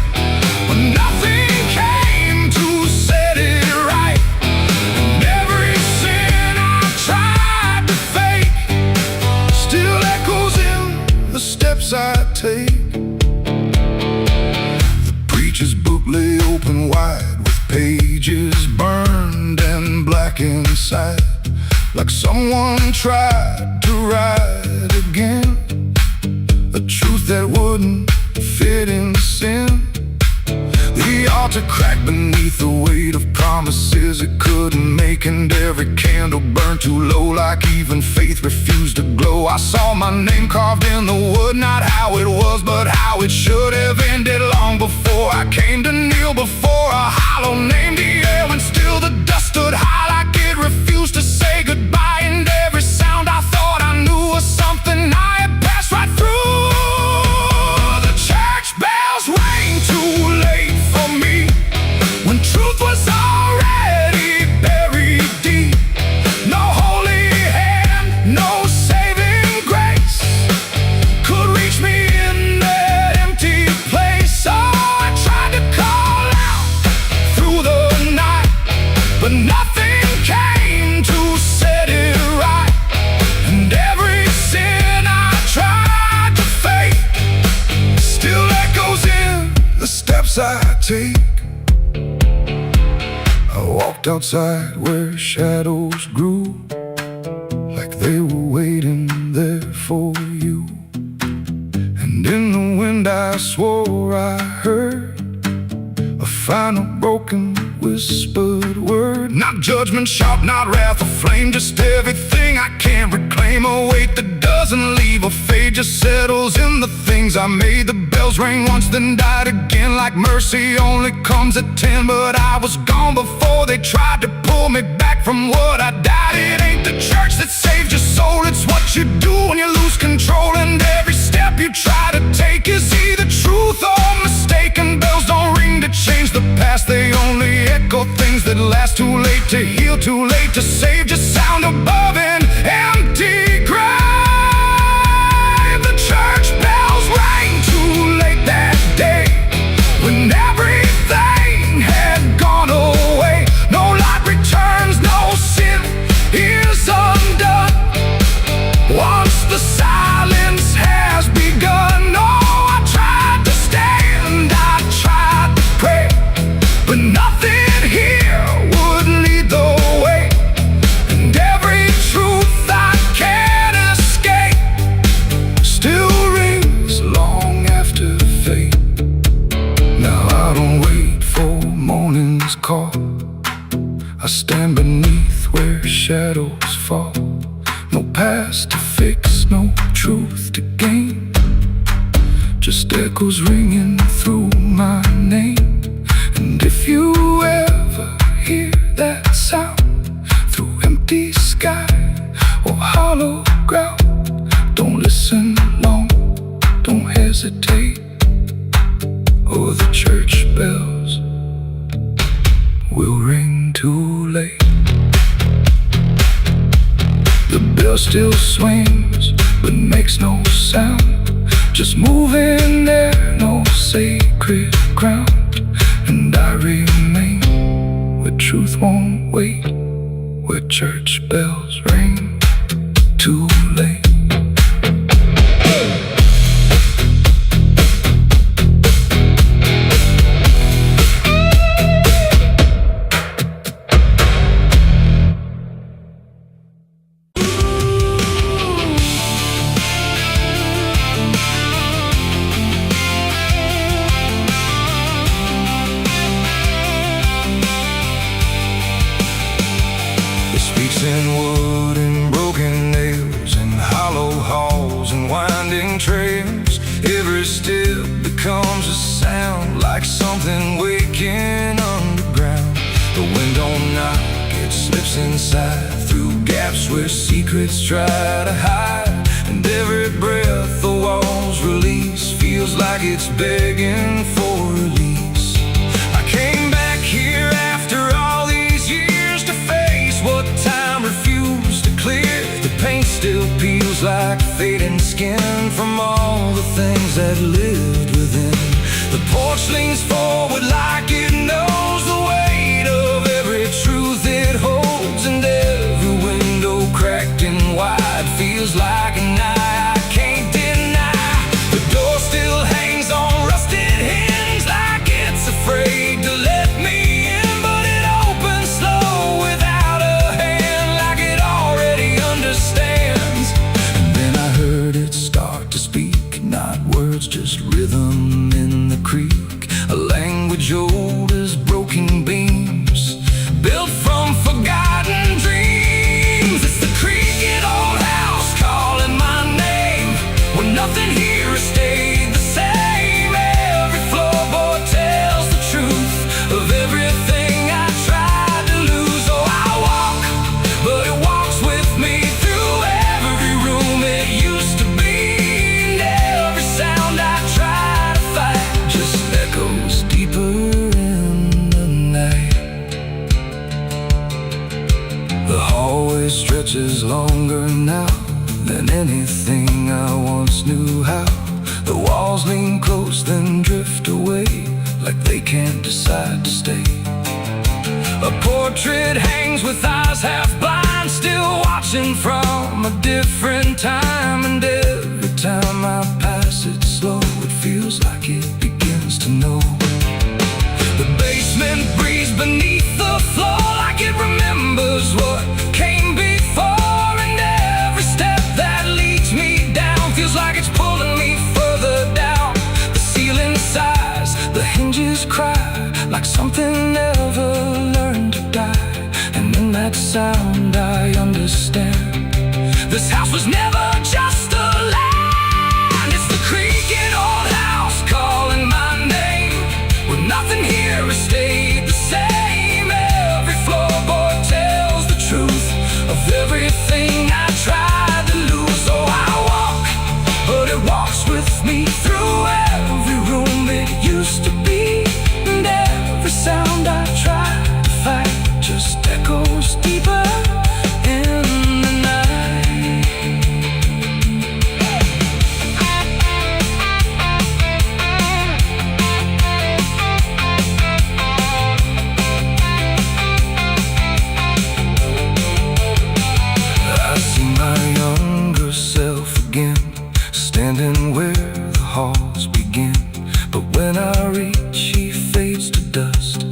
but nothing came to set it right. And every sin I tried to fake still echoes in the steps I take. The preacher's book lay open wide, with pages burned and black inside, like someone tried to write again a truth that wouldn't fit in sin. The altar cracked beneath the weight of promises it couldn't make, and every candle burned too low, like even faith refused to glow. I saw my name carved in the wood, not how it was, but how it should have ended long before I came to kneel before a hollow named the air, when still the dust stood high, like it refused to say goodbye. And every sound I thought I knew was something I had passed right through. The church bells rang too late for me, when truth was already buried deep. No holy hand, no saving grace could steps I take. I walked outside where shadows grew, like they were waiting there for you. And in the wind I swore I heard a final broken whispered word. Not judgment sharp, not wrath or flame, just everything I can't reclaim. A weight that doesn't leave or fade, just settles in the things I made. The bells rang once then died again, like mercy only comes at 10. But I was gone before they tried to pull me back from what I died. It ain't the church that saves your soul, it's what you do when you lose control. And every step you try to take is either truth or mistaken. Bells don't ring to change the past, they only echo things that last. Too late to heal, too late to save, just sound above an empty grave. The church bells rang too late that day, when everything had gone away. No light returns, no sin is undone once the silence has begun. No, I tried to stand, I tried to pray, but nothing here would lead the way. And every truth I can't escape still rings long after fate. Now I don't wait for morning's call, I stand beneath where shadows fall. No past to fix, no truth to gain, just echoes ringing through my name. And if you ever hear that sound through empty sky or hollow ground, don't listen long, don't hesitate, or the church bells will ring too late. The bell still swings, but makes no sound, just moving there, no sacred ground. And I remain where truth won't wait, where church bells ring too late. In wood and broken nails, and hollow halls and winding trails, every step becomes a sound, like something waking underground. The wind don't knock, it slips inside, through gaps where secrets try to hide. And every breath the walls release feels like it's begging for release. I came back here after all these years to face what time refused to clear. The paint still peels like fading skin from all the things that lived within. The porch leans forward like it knows the weight of every truth it holds. And every window cracked and wide feels like an eye I can't deny. The door still hangs on rusted hinges like it's afraid to let me in. But it opens slow without a hand, like it already understands. And then I heard it start to speak, not words, just rhythm in the creek. A language old as broken beams, built from forgotten dreams. It's the creaking old house calling my name, when nothing here has stayed the same. Every floorboard tells the truth of everything I tried to lose. Oh, I walk, but it walks with me through every room it used to be. And every sound I try to fight just echoes deeper in the night. The hallway stretches longer now than anything I once knew how. The walls lean close then drift away, like they can't decide to stay. A portrait hangs with eyes half blind, still watching from a different time. And every time I pass it slow, it feels like it begins to know. like something never learned to die. And in that sound I understand, this house was never just a land. It's the creaking old house calling my name, when nothing here has stayed the same. Every floorboard tells the truth of everything I tried to lose. Oh, I walk, but it walks with me through every room it used to be. And every sound I tried to fight just echoes deeper in the night. I see my younger self again, standing where the halls begin. But when I reach, he fades to dust,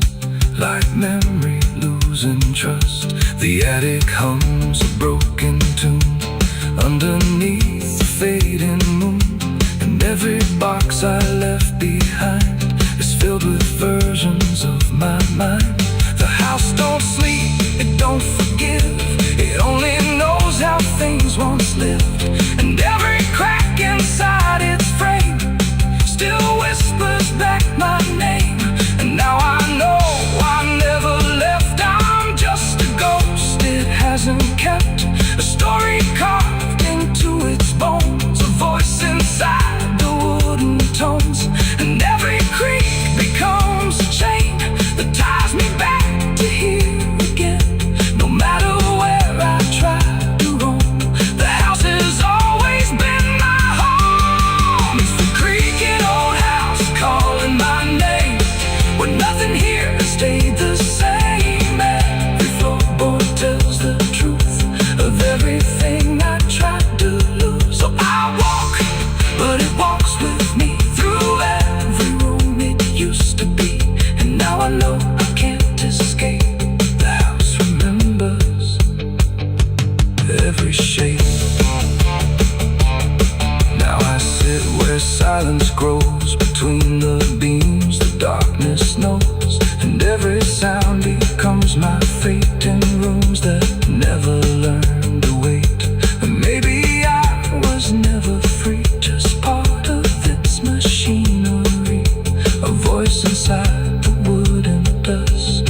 like memory losing trust. The attic hums a broken tune underneath the fading moon. And every box I left behind is filled with versions of my mind. The house don't sleep, it don't forgive, it only knows how things once lived. And every crack inside its frame still whispers back my name. And now I know I never left, I'm just a ghost. It hasn't kept a story carved into its bones, a voice inside the wooden tones. And every creak becomes a chain that ties me back to here again. No matter where I try to roam, the house has always been my home. It's the creaking old house calling my name, when nothing here has stayed the same. Every floorboard tells the truth of everything I tried to lose. So I walk, but it walks with me through every room it used to be. And now I know I can't escape, the house remembers every shape. Now I sit where silence grows between the beams, the darkness knows. And every sound becomes my fate in rooms that never learned to wait. And maybe I was never free, just part of its machinery, a voice inside the wooden dust,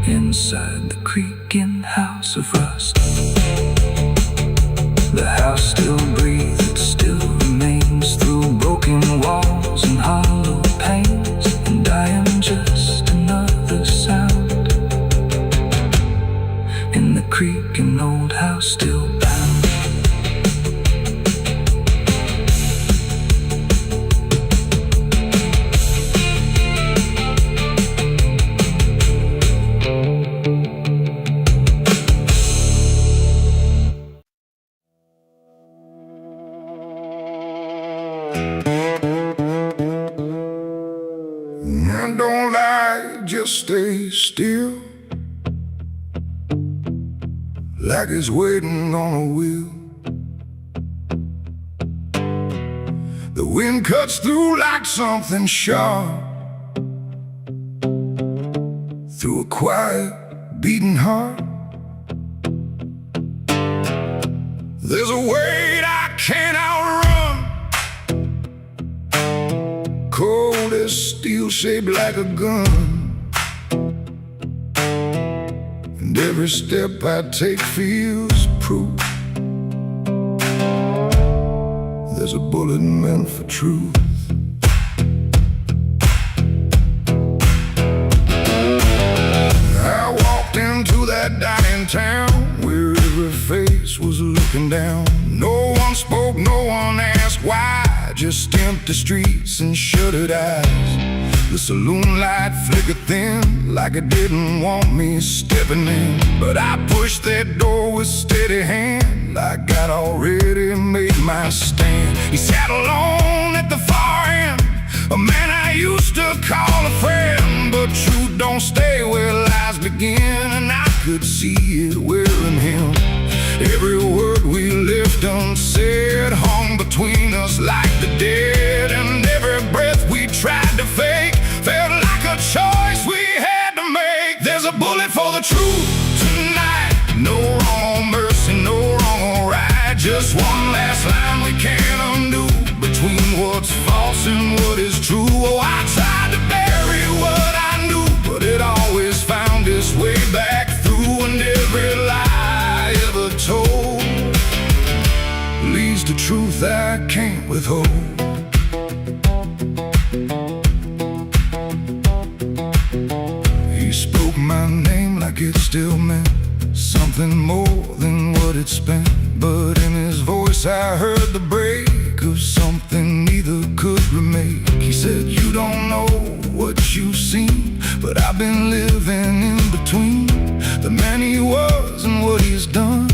inside the creaking house of rust. The house still breathes, it still remains through broken walls and hollow panes. And I am just another sound in the creaking old house still bound. Don't lie, just stay still, like it's waiting on a wheel. The wind cuts through like something sharp, through a quiet, beating heart. There's a weight I can't outrun, cold as steel, shaped like a gun. And every step I take feels proof there's a bullet meant for truth. I walked into that dining town where every face was looking down. No one spoke, no one asked why, just empty streets and shuttered eyes. The saloon light flickered thin, like it didn't want me stepping in. But I pushed that door with steady hand, like I'd already made my stand. He sat alone at the far end, a man I used to call a friend. But truth don't stay where lies begin, and I could see it wearing him. Every word we left unsaid hung between us like the dead, and every breath we tried to fake felt like a Just one last line we can't undo, between what's false and what is true. Oh, I tried to bury what I knew, but it always found its way back through. And every lie ever told leads to truth I can't withhold. He spoke my name like it still meant something more than what it spent. But in his voice I heard the break of something neither could remake. He said, you don't know what you've seen, but I've been living in between the man he was and what he's done,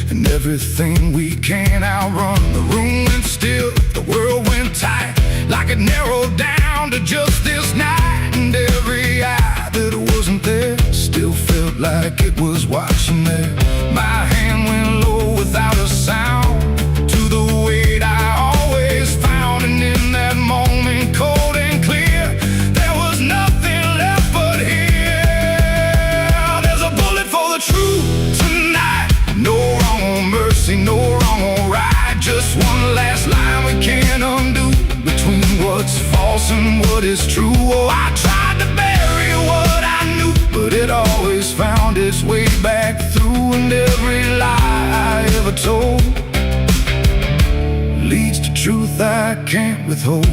and everything we can't outrun. The room went still, the world went tight, like it narrowed down to just this night. And every eye that wasn't there still felt like it was watching there. My hand went low without a sound to the weight I always found. And in that moment, cold and clear, there was nothing left but here. There's a bullet for the truth tonight. No wrong or mercy, no wrong or right. Just one last line we can't undo, between what's false and what is true. Oh, I tried to bury what I knew, but it always found its way back through. And every lie I ever told leads to truth I can't withhold.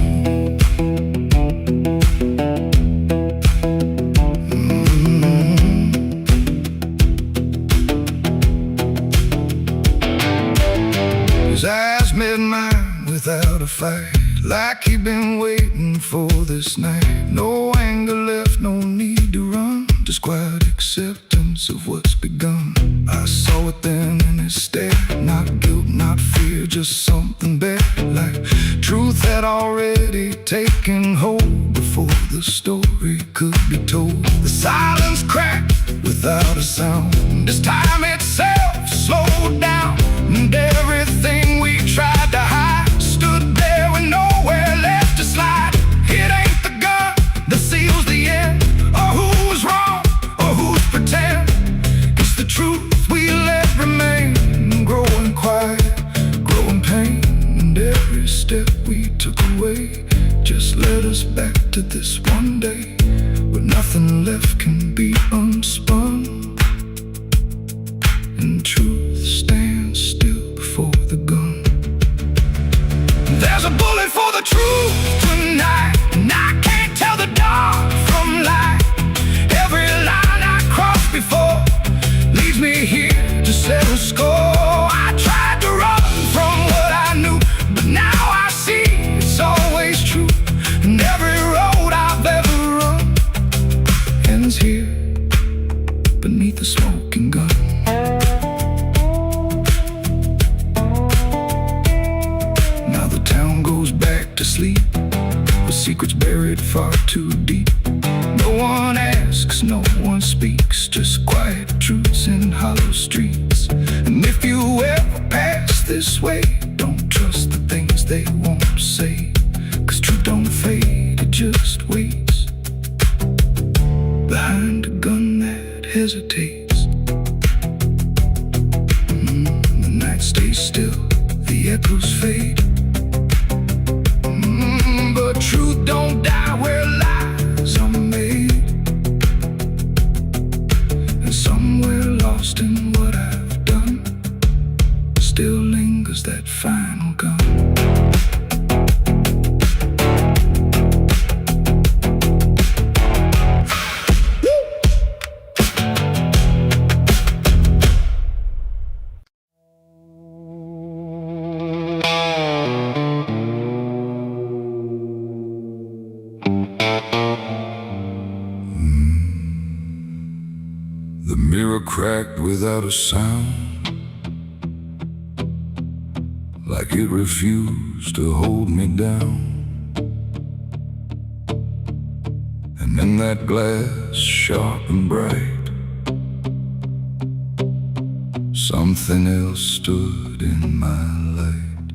His eyes met mine without a fight, like he'd been waiting for this night. No anger left, no need to run, just quiet acceptance of what's begun. I saw it then in his stare, not guilt, not fear, just something better, like truth had already taken hold before the story could be told. The silence cracked without a sound, this time itself slowed down, and everything we tried to hide stood there with nowhere left to slide. It ain't the gun that seals the end, or who's wrong, or who's pretend. It's the truth we let remain, growing quiet, growing pain. And every step we took away just led us back to this one day, where nothing left can be unspun, and truth stands still before the gun. There's a bullet for the truth tonight, and I can't tell the dark from light. Every line I crossed before leads me here to settle score. I tried to run from what I knew, but now I see it's always true. And every road I've ever run ends here beneath the smoking gun. To sleep with secrets buried far too deep. No one asks, no one speaks, just quiet truths in hollow streets. And if you ever pass this way, don't trust the things they won't say, 'cause truth don't fade, it just waits behind a gun that hesitates. The night stays still, the echoes fade, but truth don't die where lies are made. And somewhere lost in what I've done still lingers that final gun. The mirror cracked without a sound, like it refused to hold me down. And in that glass, sharp and bright, something else stood in my light.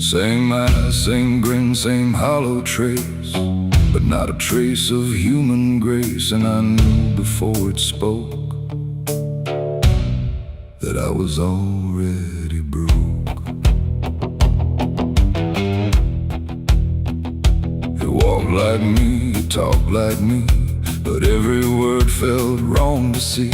Same eyes, same grin, same hollow trace, but not a trace of human grace. And I knew before it spoke that I was already like me, you talk like me, but every word felt wrong to see.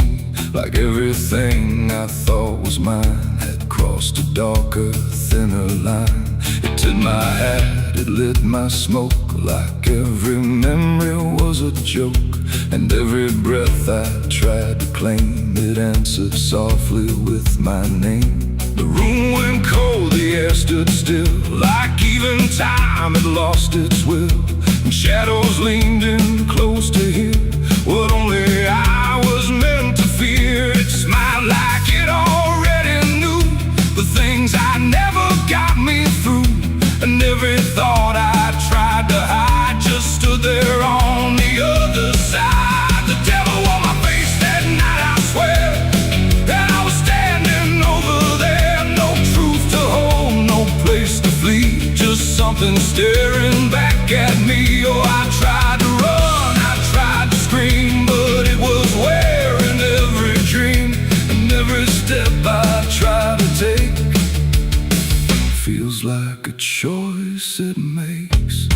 Like everything I thought was mine had crossed a darker, thinner line. It tipped my hat, it lit my smoke, like every memory was a joke. And every breath I tried to claim, it answered softly with my name. The room went cold, the air stood still, like even time had lost its will. And shadows leaned in close to hear what only I was meant to fear. It smiled like it already knew the things I never got me through. And every thought I tried to hide just stood there on the other side. The devil on my face that night, I swear, and I was standing over there. No truth to hold, no place to flee, just something staring back at me. Oh, I tried to run, I tried to scream, but it was wearing every dream. And every step I tried to take feels like a choice it makes.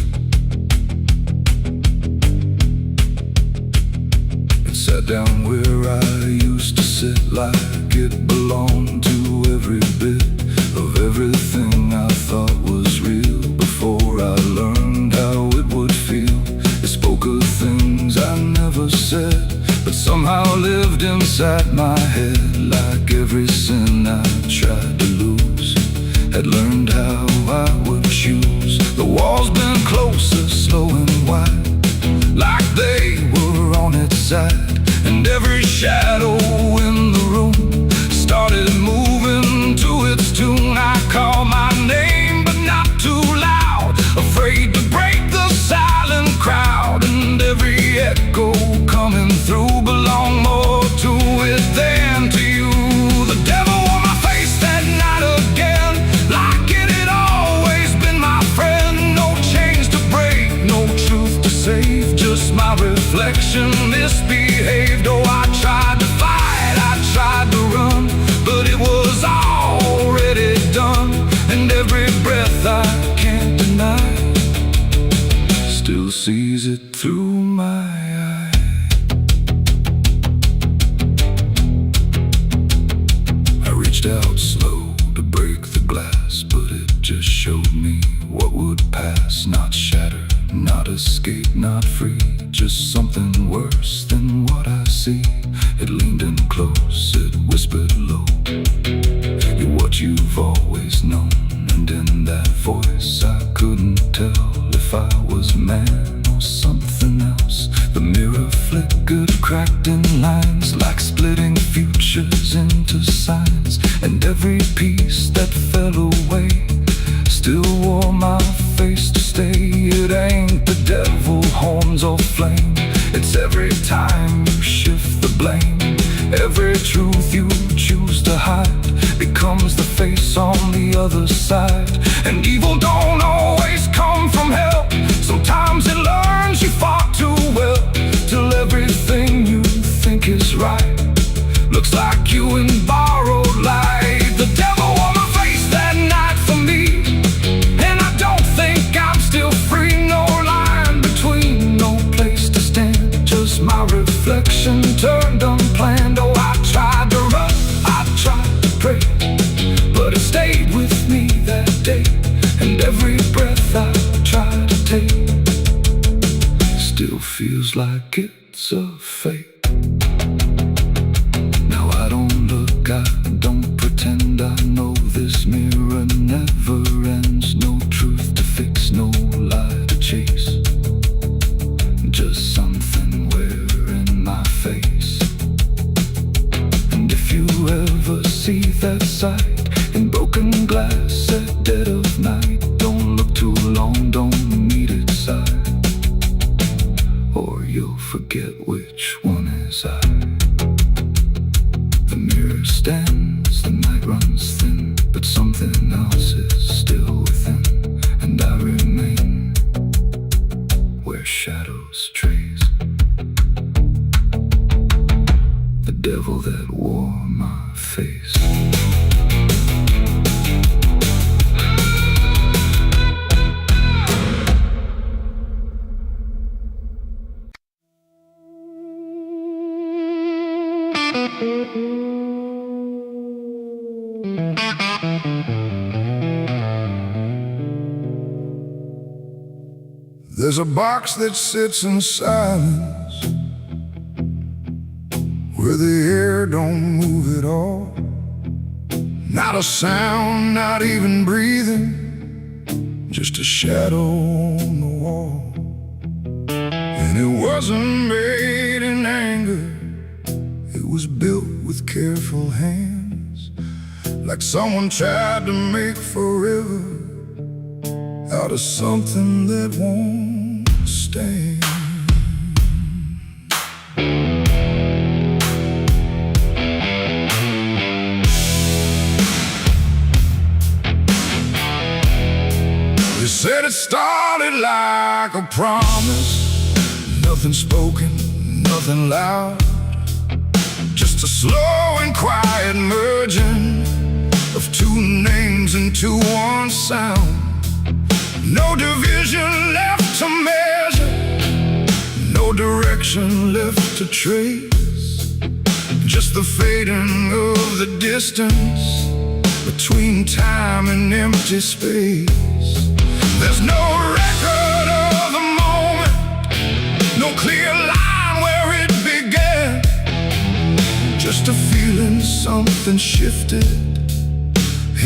It sat down where I used to sit, like it belonged to every bit of everything I thought was real. Before I learned how it would feel, it spoke of things I never said, but somehow lived inside my head. Like every sin I tried to lose, had learned how I would choose. The walls bent closer, slow and wide, like they were on its side. And every shadow in the room started moving to its tune. I called my name, but not too loud, afraid to break the silent crowd. And every echo coming through belonged more to it than to you. The devil on my face that night again, like it had always been my friend. No chains to break, no truth to save, just my reflection misbehaved. Oh, I tried to fight, I tried to run, but it was already done. And every breath I can't deny still sees it through my eye. I reached out slow to break the glass, but it just showed me what would pass. Not shatter, not escape, not free, just something worse than what I see. It leaned in close, it whispered low, you're what you've always known. And in that voice I couldn't tell if I was man or something else. The mirror flickered, cracked in lines, like splitting futures into signs. And every piece that fell away still wore my face to stay. It ain't the devil, horns or flame, it's every time you shift the blame. Every truth you choose to hide becomes the face on the other side. And evil don't always come from hell, sometimes it learns you fought too well, till everything you think is right looks like you in borrowed light. The devil on my face that night for me, and I don't think I'm still free. No line between, no place to stand, just my reflection turned unplanned. Oh, I tried to run, I tried to pray, but it stayed with me that day. And every breath I try to take still feels like it's a fake. Now I don't look, I don't pretend, I know this mirror never ends. No truth to fix, no lie to chase, just something wearing my face. And if you ever see that sight in broken glass at dead of night, don't look too long, don't meet its side, or you'll forget which one is I. The mirror stands, the night runs thin, but something else is still within. And I remain where shadows trace the devil that wore my face. There's a box that sits in silence, where the air don't move at all. Not a sound, not even breathing, just a shadow on the wall. And it wasn't made in anger, it was built with careful hands, like someone tried to make forever out of something that won't stand. They said it started like a promise, nothing spoken, nothing loud, just a slow and quiet merging of two names into one sound. No division left to measure, no direction left to trace, just the fading of the distance between time and empty space. There's no record of the moment, no clear line where it began, just a feeling something shifted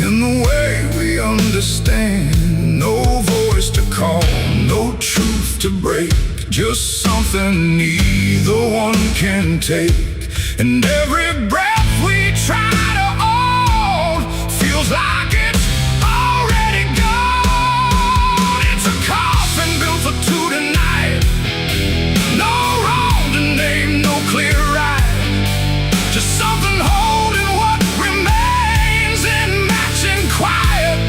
in the way we understand. No voice to call, no truth to break, just something neither one can take. And every breath we try to hold feels like it's already gone. It's a coffin built for two tonight, no wrong to name, no clear right, just something holding what remains in matching quiet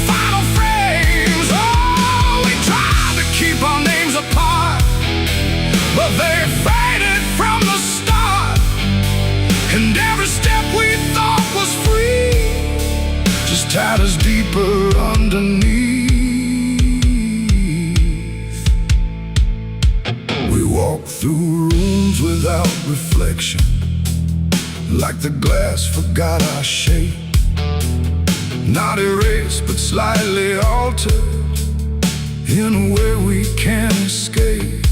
final frames. Oh, we tried to keep our names apart, but they faded from the start. And every step we thought was free just tied us deeper underneath. We walk through rooms without reflection, like the glass forgot our shape, not erased but slightly altered in a way we can't escape.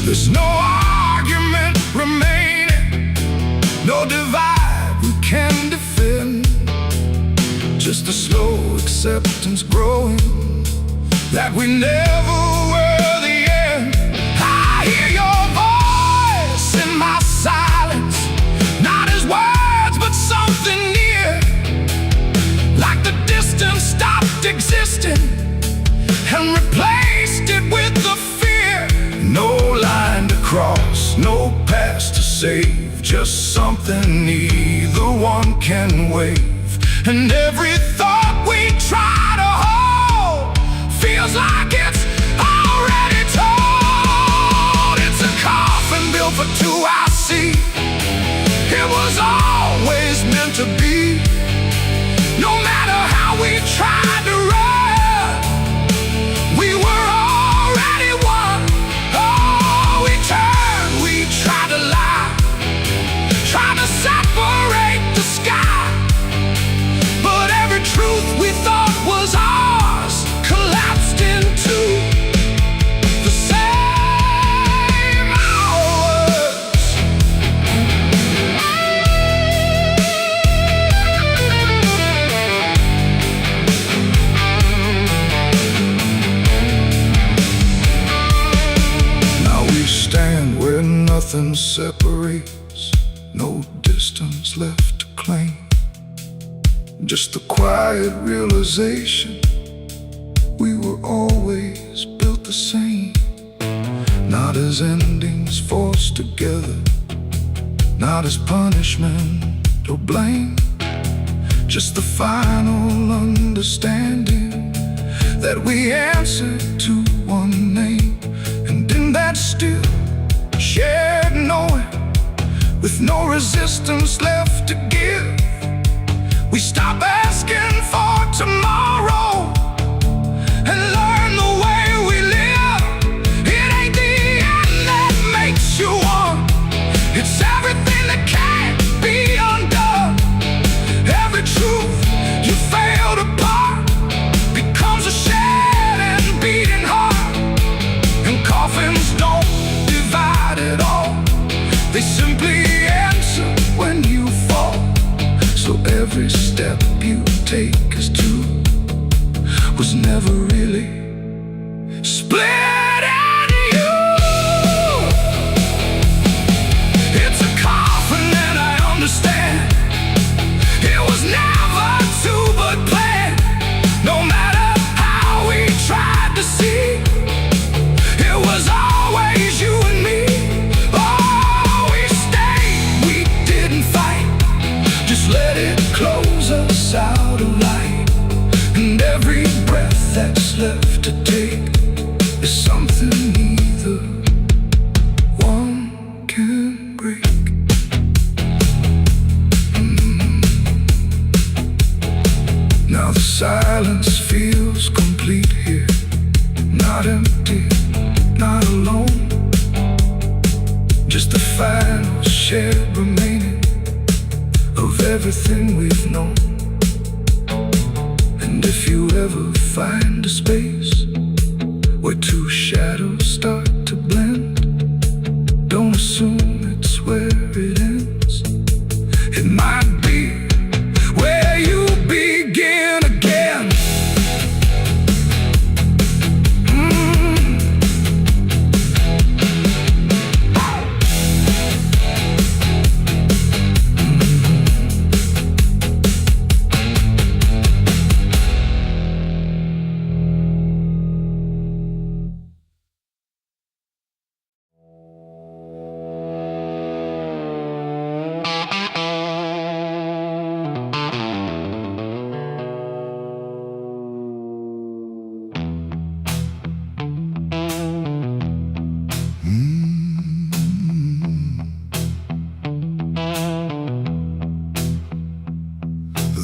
There's no argument remaining, no divide we can defend, just a slow acceptance growing that we never were the end. I hear your voice in my silence, not as words but something near, like the distance stopped existing and replaced it with the fear. No line to cross, no past to save, just something neither one can wave. And every thought we try to hold feels like it's already told. It's a coffin built for two, I see. It was always meant to be. No matter how we tried to run, we were already one. Oh, we turned, we tried to lie, trying to separate the sky, but every truth we thought was ours collapsed into the same hours. Now we stand where nothing separates, no distance left to claim, just the quiet realization we were always built the same. Not as endings forced together, not as punishment or blame, just the final understanding that we answered to one name. And in that still shared knowing, with no resistance left to give, we stop asking for tomorrow and learn the way we live. It ain't the end that makes you one, it's everything that can't be undone. Every truth you failed apart becomes a shed and beating heart. was never really split in you. It's a coffin and I understand. It was never to but planned. No matter how we tried to see, it was always you and me. Oh, we stayed, we didn't fight. Just let it close us out of light. And every breath that's left to take is something neither one can break. Now the silence feels complete here. Not empty, not alone. Just the final shared remaining of everything we've known. And if you ever find a space where two shadows start to blend, don't assume it's where it ends. It might be where you begin again.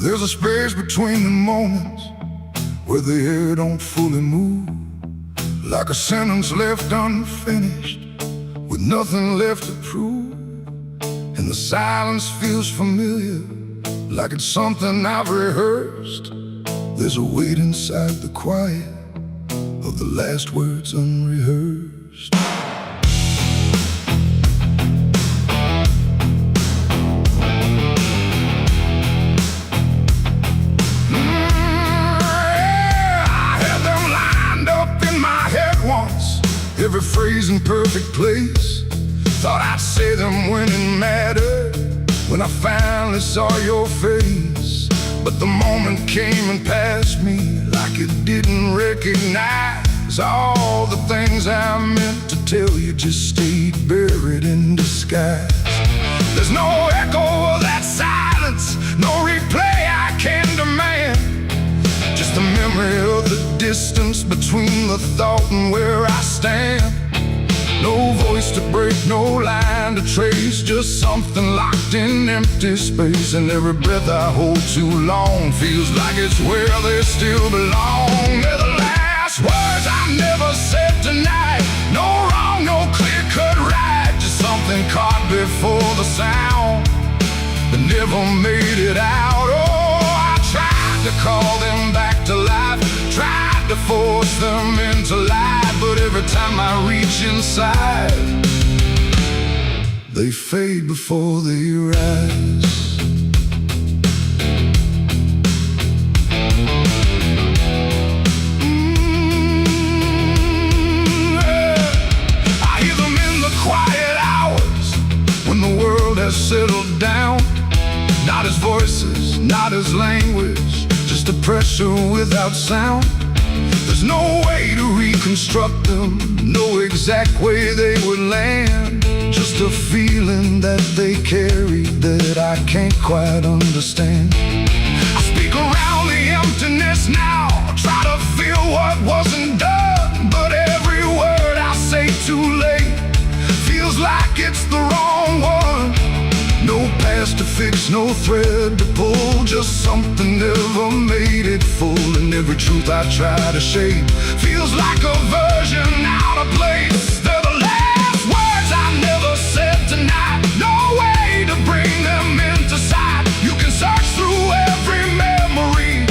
There's a space between the moments where the air don't fully move, like a sentence left unfinished with nothing left to prove. And the silence feels familiar, like it's something I've rehearsed. There's a weight inside the quiet of the last words unrehearsed. Every phrase in perfect place. Thought I'd say them when it mattered, when I finally saw your face. But the moment came and passed me like it didn't recognize all the things I meant to tell you just stayed buried in disguise. There's no echo of that silence, no replay I can demand. Just the memory of the distance between the thought and where I stand. No voice to break, no line to trace, just something locked in empty space. And every breath I hold too long feels like it's where they still belong. They're the last words I never said tonight. No wrong, no clear-cut right, just something caught before the sound that never made it out. Oh, I tried to call them back to life, tried to force them into life, but every time I reach inside, they fade before they rise. I hear them in the quiet hours when the world has settled down. Not as voices, not as language, just a pressure without sound. There's no way to reconstruct them, no exact way they would land. Just a feeling that they carry that I can't quite understand. I speak around the emptiness now, try to feel what wasn't done, but every word I say too late feels like it's the wrong one. No past to fix, no thread to pull, just something never made it full. And every truth I try to shape feels like a version out of place. They're the last words I never said tonight. No way to bring them into sight. You can search through every memory,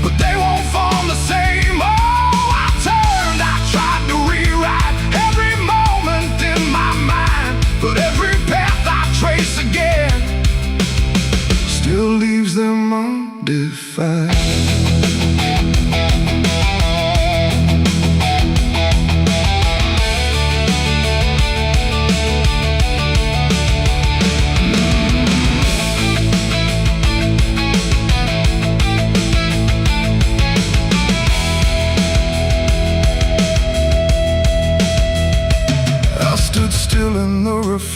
but they won't form the same. Oh, I turned, I tried to rewrite every moment in my mind, but every path I trace again still leaves them undefined.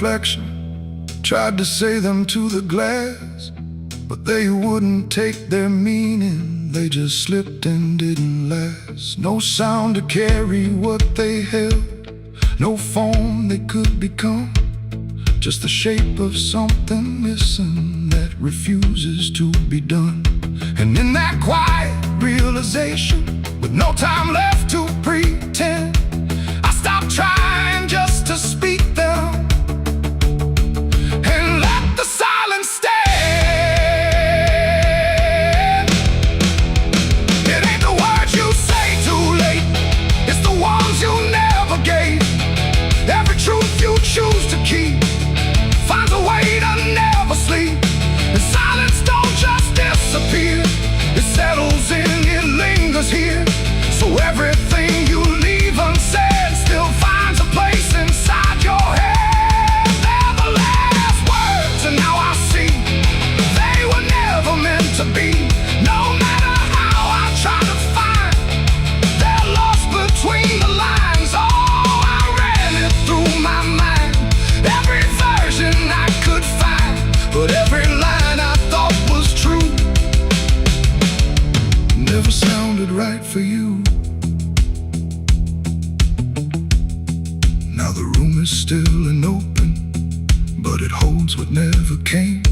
reflection, tried to say them to the glass, but they wouldn't take their meaning. They just slipped and didn't last. No sound to carry what they held, no form they could become, just the shape of something missing that refuses to be done. And in that quiet realization, with no time left to pretend, I stopped trying just to speak them and let the silence stand. It ain't the words you say too late, it's the ones you never gave. Every truth you choose to keep finds a way to never sleep. And silence don't just disappear, it settles in, it lingers here. So everything you leave unsaid still finds a place inside your head. They're the last words, and now I see they were never meant to be. No matter how I try to find, they're lost between the lines. Oh, I ran it through my mind, every version I could find, but every line I thought was true never sounded right for you. Now the room is still and open, but it holds what never came.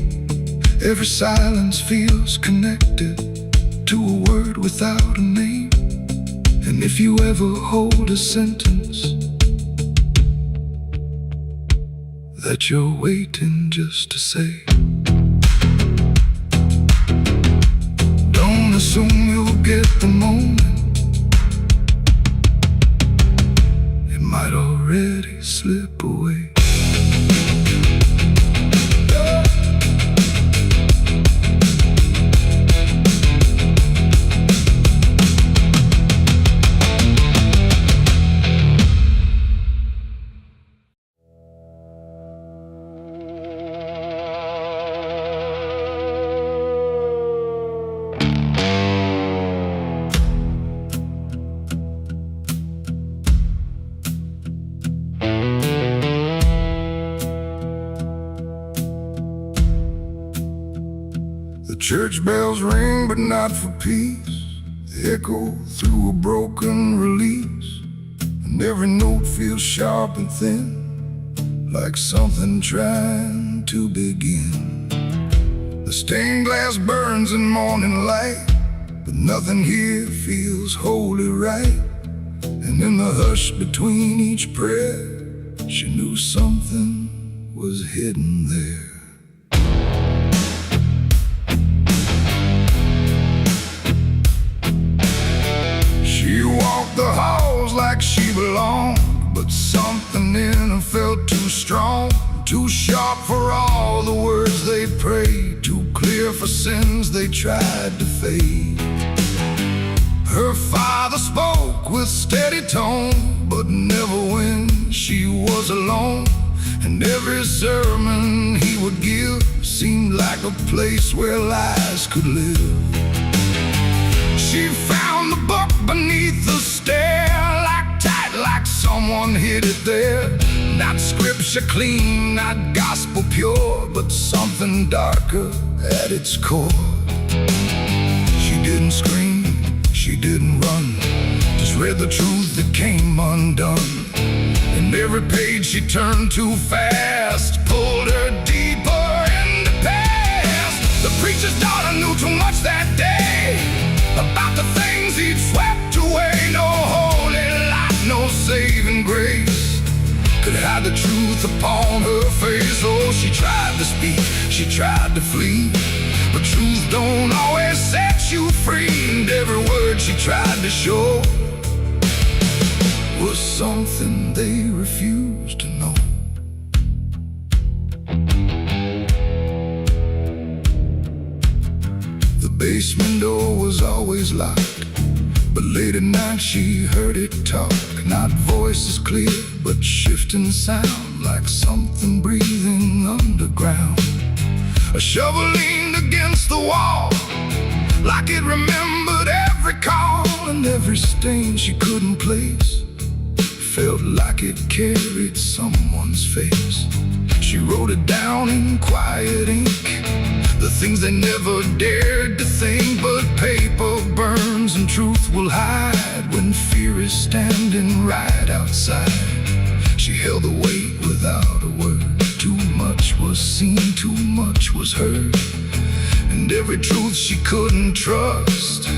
Every silence feels connected to a word without a name. And if you ever hold a sentence that you're waiting just to say, don't assume you'll get the moment, it might already slip away. The church bells ring, but not for peace. They echo through a broken release, and every note feels sharp and thin, like something trying to begin. The stained glass burns in morning light, but nothing here feels wholly right. And in the hush between each prayer, she knew something was hidden there. She walked the halls like she belonged, but something in her felt too strong, too sharp for all the words they prayed, too clear for sins they tried to fade. Her father spoke with steady tone, but never when she was alone. And every sermon he would give seemed like a place where lies could live. She found the book beneath the stair, like tight, like someone hid it there. Not scripture clean, not gospel pure, but something darker at its core. She didn't scream, she didn't run, just read the truth that came undone. And every page she turned too fast pulled her deeper into past. The preacher's daughter knew too much that day about the things he'd swept away. No holy light, no saving grace could hide the truth upon her face. Oh, she tried to speak, she tried to flee, but truth don't always set you free. And every word she tried to show was something they refused to know. The basement door was always locked, but late at night she heard it talk. Not voices clear, but shifting sound, like something breathing underground. A shovel leaned against the wall, like it remembered every call, and every stain she couldn't place felt like it carried someone's face. She wrote it down in quiet ink, the things they never dared to think. But paper burns and truth will hide when fear is standing right outside. She held the weight without a word. Too much was seen, too much was heard, and every truth she couldn't trust